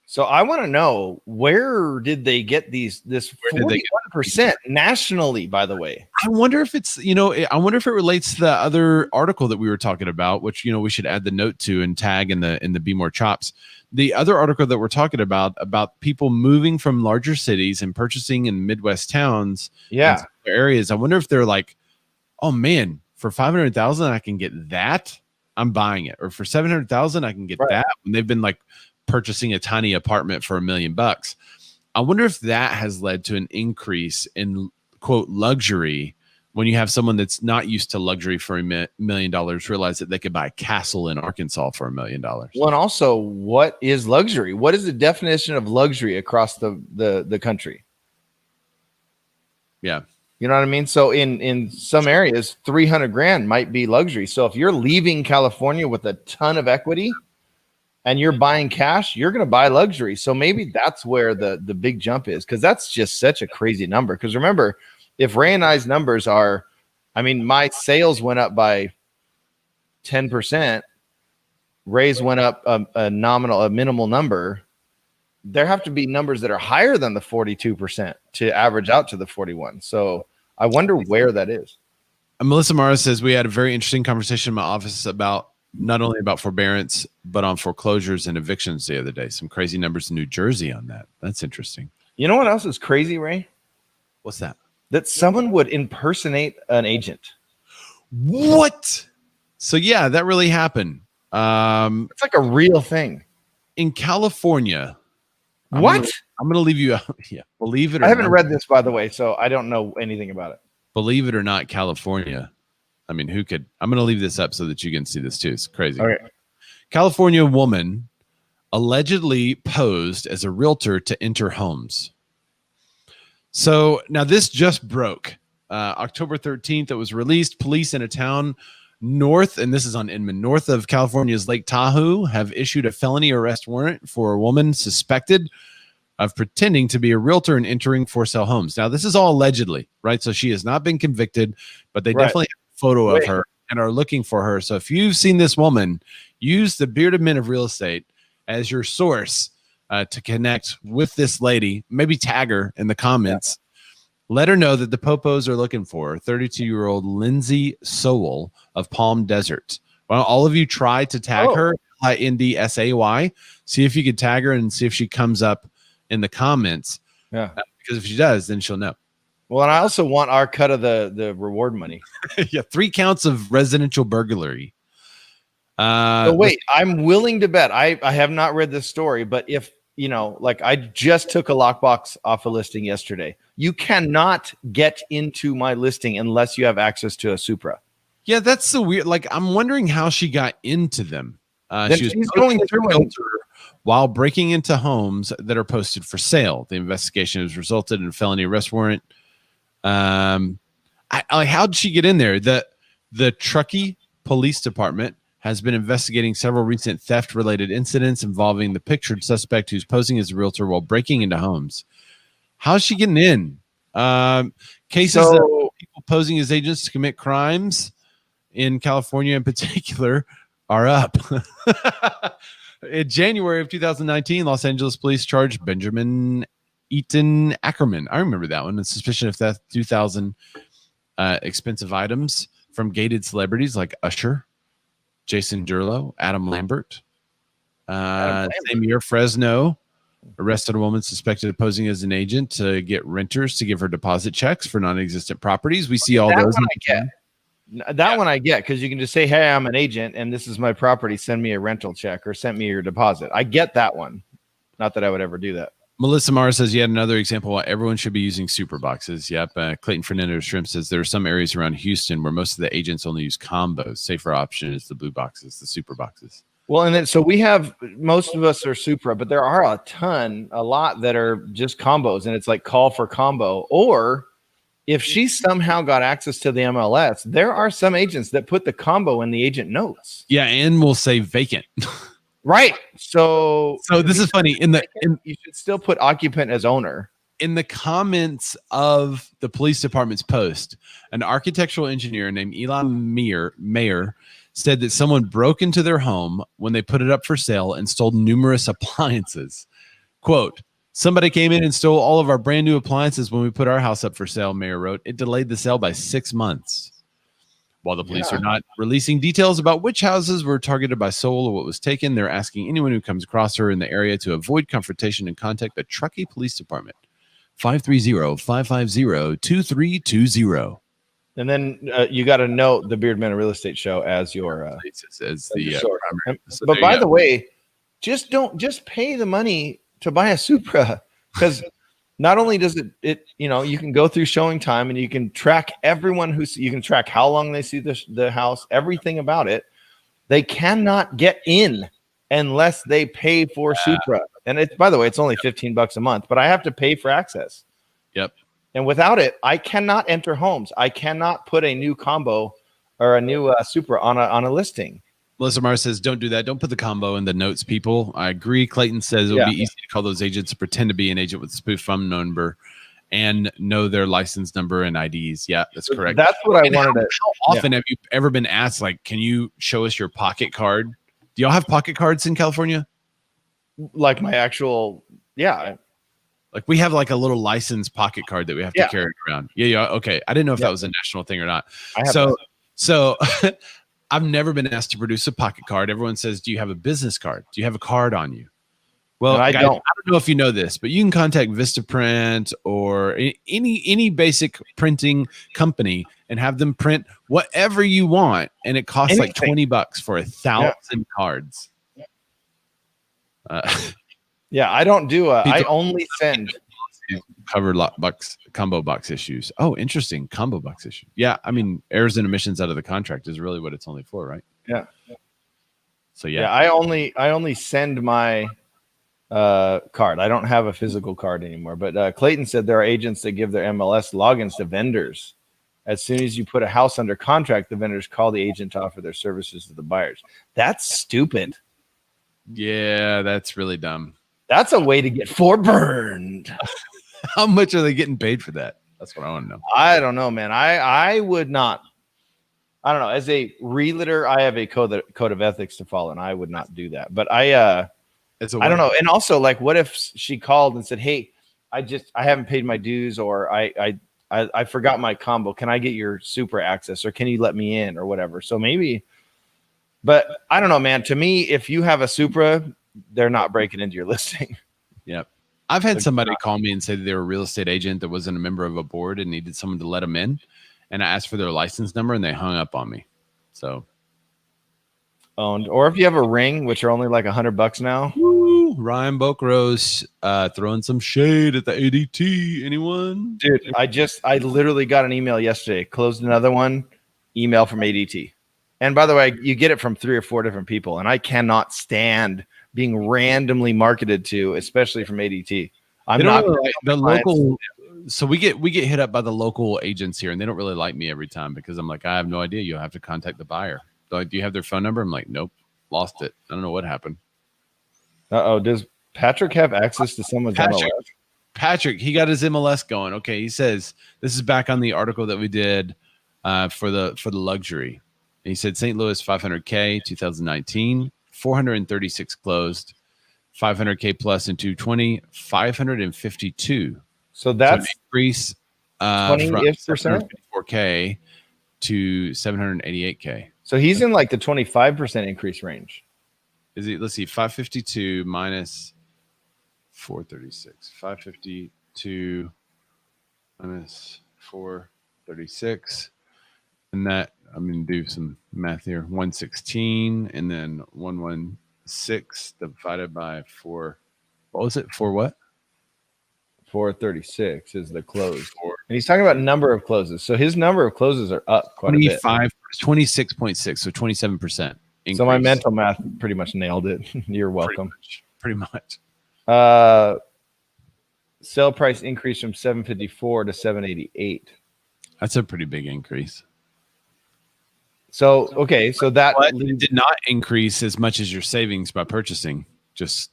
So I want to know, where did they get this 41% nationally, by the way? I wonder if it's, I wonder if it relates to the other article that we were talking about, which, we should add the note to and tag in the BMORE chops. The other article that we're talking about people moving from larger cities and purchasing in Midwest towns, areas. I wonder if they're like, oh man, for 500,000 I can get that, I'm buying it, or for 700,000 I can get that. When they've been like purchasing a tiny apartment for $1 million. I wonder if that has led to an increase in quote luxury when you have someone that's not used to luxury for $1 million realize that they could buy a castle in Arkansas for $1 million. Well, and also, what is luxury? What is the definition of luxury across the country? Yeah. You know what I mean? So in some areas, 300 grand might be luxury. So if you're leaving California with a ton of equity and you're buying cash, you're going to buy luxury. So maybe that's where the big jump is, because that's just such a crazy number. Because remember, if Ray and I's numbers are, I mean, my sales went up by 10%, Ray's went up a minimal number. There have to be numbers that are higher than the 42% to average out to the 41. So I wonder where that is. Melissa Mara says we had a very interesting conversation in my office about not only about forbearance, but on foreclosures and evictions the other day. Some crazy numbers in New Jersey on that. That's interesting. You know what else is crazy, Ray? What's that? That someone would impersonate an agent. What? So yeah, that really happened. It's like a real thing. In California. What? I'm going to leave you out. Yeah. Believe it or I haven't not, read this, by the way, so I don't know anything about it. Believe it or not, California. I mean, who could? I'm going to leave this up so that you can see this too. It's crazy. Okay. California woman allegedly posed as a realtor to enter homes. So now this just broke. October 13th, it was released. Police in a town north, and this is on Inman, north of California's Lake Tahoe, have issued a felony arrest warrant for a woman suspected of pretending to be a realtor and entering for sale homes. Now, this is all allegedly, right? So she has not been convicted, but they definitely have a photo of her and are looking for her. So if you've seen this woman, use the Bearded Men of Real Estate as your source to connect with this lady. Maybe tag her in the comments. Let her know that the Popos are looking for 32-year-old Lindsay Sowell of Palm Desert. Well, all of you try to tag her, INDSAY. See if you can tag her and see if she comes up in the comments. Yeah. Because if she does, then she'll know. Well, and I also want our cut of the reward money. Yeah, 3 counts of residential burglary. So wait, I'm willing to bet. I have not read this story, but if, you know, like I just took a lockbox off a listing yesterday. You cannot get into my listing unless you have access to a Supra. Yeah, that's so weird. Like, I'm wondering how she got into them. She's going through while breaking into homes that are posted for sale. The investigation has resulted in a felony arrest warrant. How did she get in there? The Truckee Police Department has been investigating several recent theft-related incidents involving the pictured suspect who's posing as a realtor while breaking into homes. How's she getting in? Cases of people posing as agents to commit crimes in California in particular are up. In January of 2019, Los Angeles police charged Benjamin Eaton Ackerman. I remember that one. On suspicion of theft, 2,000 expensive items from gated celebrities like Usher, Jason Derulo, Adam Lambert. Same year, Fresno arrested a woman suspected of posing as an agent to get renters to give her deposit checks for non-existent properties. We see all those. That one I get, because you can just say, hey, I'm an agent and this is my property. Send me a rental check or send me your deposit. I get that one. Not that I would ever do that. Melissa Mara says, yet another example why everyone should be using super boxes. Yep. Clayton Fernando Shrimp says there are some areas around Houston where most of the agents only use combos. Safer option is the blue boxes, the super boxes. Well, and then so we have, most of us are Supra, but there are a lot that are just combos, and it's like call for combo. Or if she somehow got access to the MLS, there are some agents that put the combo in the agent notes. Yeah, and we'll say vacant. Right. So this is funny. You should still put occupant as owner. In the comments of the police department's post, an architectural engineer named Elon Mayer said that someone broke into their home when they put it up for sale and stole numerous appliances. Quote, somebody came in and stole all of our brand new appliances when we put our house up for sale, Mayer wrote. It delayed the sale by 6 months. While the police are not releasing details about which houses were targeted by Soul or what was taken, they're asking anyone who comes across her in the area to avoid confrontation and contact the Truckee Police Department. 530-550-2320. And then you got to note the Beard Men of Real Estate Show as your primary. But by the way, just pay the money to buy a Supra, because not only does it you can go through showing time and you can track everyone you can track how long they see the house, everything about it. They cannot get in unless they pay for Supra. And it's, by the way, it's only $15 a month, but I have to pay for access. Yep. And without it, I cannot enter homes. I cannot put a new combo or a new Supra on a listing. Melissa Mara says, don't do that. Don't put the combo in the notes, people. I agree. Clayton says it would be easy to call those agents to pretend to be an agent with a spoof phone number and know their license number and IDs. Yeah, that's correct. That's what I wanted to. How often have you ever been asked, like, can you show us your pocket card? Do y'all have pocket cards in California? Like my actual, yeah. Like we have like a little license pocket card that we have to carry around. Yeah. Okay. I didn't know if that was a national thing or not. So I've never been asked to produce a pocket card. Everyone says, do you have a business card? Do you have a card on you? Well, guys, I don't know if you know this, but you can contact Vistaprint or any basic printing company and have them print whatever you want. And it costs like $20 for 1,000 cards. Yeah, I don't do I only send cover combo box issues. Oh, interesting. Combo box issue. Yeah, I mean, errors and omissions out of the contract is really what it's only for, right? Yeah. So yeah, I only send my card. I don't have a physical card anymore. But Clayton said there are agents that give their MLS logins to vendors. As soon as you put a house under contract, the vendors call the agent to offer their services to the buyers. That's stupid. Yeah, that's really dumb. That's a way to get burned. How much are they getting paid for that? That's what I want to know. I don't know, man. I would not. I don't know. As a realtor, I have a code of ethics to follow, and I would not do that. But I don't know. And also, like, what if she called and said, "Hey, I haven't paid my dues, or I forgot my combo. Can I get your super access, or can you let me in, or whatever?" So maybe. But I don't know, man. To me, if you have a Supra, they're not breaking into your listing. Yep. I've had somebody call me and say that they were a real estate agent that wasn't a member of a board and needed someone to let them in. And I asked for their license number and they hung up on me. So owned. Or if you have a ring, which are only like $100 now. Woo, Ryan Bokrose throwing some shade at the ADT. Anyone? Dude, I literally got an email yesterday. Closed another one. Email from ADT. And by the way, you get it from 3 or 4 different people. And I cannot stand being randomly marketed to, especially from ADT. I'm not really the local. So we get hit up by the local agents here, and they don't really like me every time because I'm like, I have no idea. You'll have to contact the buyer. Like, do you have their phone number? I'm like, nope, lost it. I don't know what happened. Does Patrick have access to someone's MLS? Patrick, he got his MLS going. Okay, he says this is back on the article that we did for the luxury. And he said St. Louis 500K 2019, 436 closed, 500K plus in 220, 552. So that's an increase 20% 4K to 788K. So he's in like the 25% increase range. Is he? Let's see, 552 minus 436. 552 minus 436, and that. I'm going to do some math here. 116 and then 116 divided by 4. What was it? 4 what? 436 is the close. And he's talking about number of closes. So his number of closes are up quite a bit. 26.6, so 27% increase. So my mental math pretty much nailed it. You're welcome. Pretty much. Sale price increase from 754 to 788. That's a pretty big increase. So, okay, so that did not increase as much as your savings by purchasing, just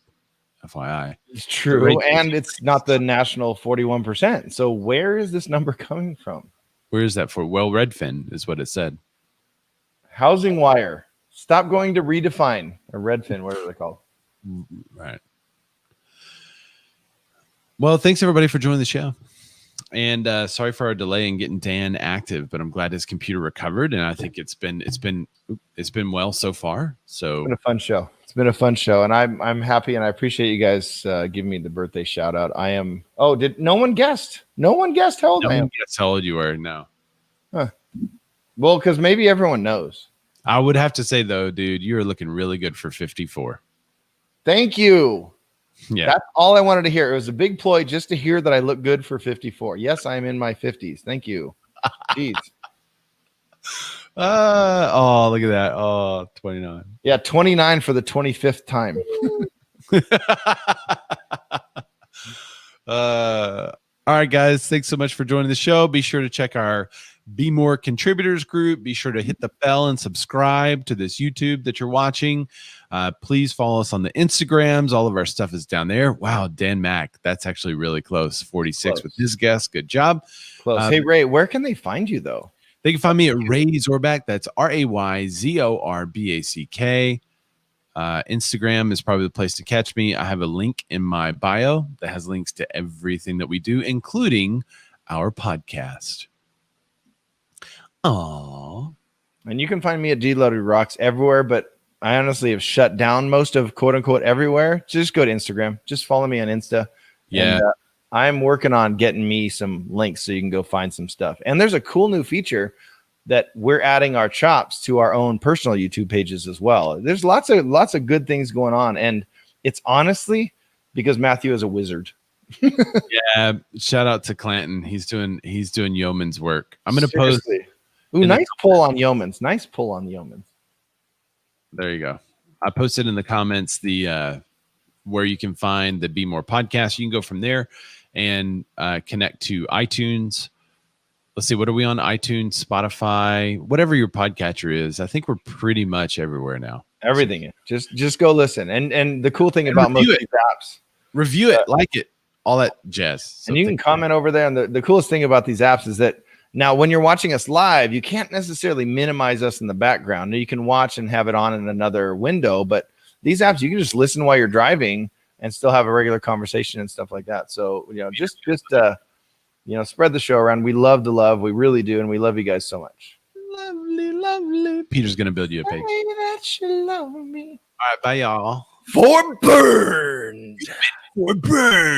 FYI. It's true, and it's not the national 41%. So where is this number coming from? Where is that for? Well, Redfin is what it said. Housing Wire. Stop going to Redefine or Redfin, whatever they're called. Right. Well, thanks everybody for joining the show. And sorry for our delay in getting Dan active, but I'm glad his computer recovered, and I think it's been well so far. So it's been a fun show. It's been a fun show, and I'm happy, and I appreciate you guys giving me the birthday shout out. I am. Oh, did no one guessed? No one guessed how old I am. Guess how old you are now. Huh. Well, because maybe everyone knows. I would have to say though, dude, you're looking really good for 54. Thank you. Yeah. That's all I wanted to hear. It was a big ploy just to hear that I look good for 54. Yes, I'm in my 50s. Thank you. Jeez. Oh, look at that. Oh, 29. Yeah, 29 for the 25th time. All right, guys. Thanks so much for joining the show. Be sure to check our BMORE contributors group. Be sure to hit the bell and subscribe to this YouTube that you're watching. Please follow us on the Instagrams. All of our stuff is down there. Wow, Dan Mack. That's actually really close. 46 with his guest. Good job. Close. Hey, Ray, where can they find you, though? They can find me at Ray Zorback. That's RayZorback. Instagram is probably the place to catch me. I have a link in my bio that has links to everything that we do, including our podcast. Aww. And you can find me at Deloaded Rocks everywhere, but I honestly have shut down most of quote unquote everywhere. Just go to Instagram. Just follow me on Insta. Yeah. And, I'm working on getting me some links so you can go find some stuff. And there's a cool new feature that we're adding our chops to our own personal YouTube pages as well. There's lots of good things going on. And it's honestly because Matthew is a wizard. Yeah. Shout out to Clanton. He's doing yeoman's work. I'm going to post. Ooh, nice pull on yeomans. Nice pull on yeomans. There you go. I posted in the comments the where you can find the Be More podcast. You can go from there and connect to iTunes. Let's see, what are we on? iTunes, Spotify, whatever your podcatcher is. I think we're pretty much everywhere now. Everything. Just go listen. And the cool thing about most of these apps, review it, like it, all that jazz. So and you can comment over there. And the coolest thing about these apps is that now when you're watching us live, you can't necessarily minimize us in the background. You can watch and have it on in another window, but these apps, you can just listen while you're driving and still have a regular conversation and stuff like that. So, just spread the show around. We love to love. We really do. And we love you guys so much. Lovely, lovely. Peter's going to build you a page. That you love me. All right. Bye, y'all. For burned. For burned.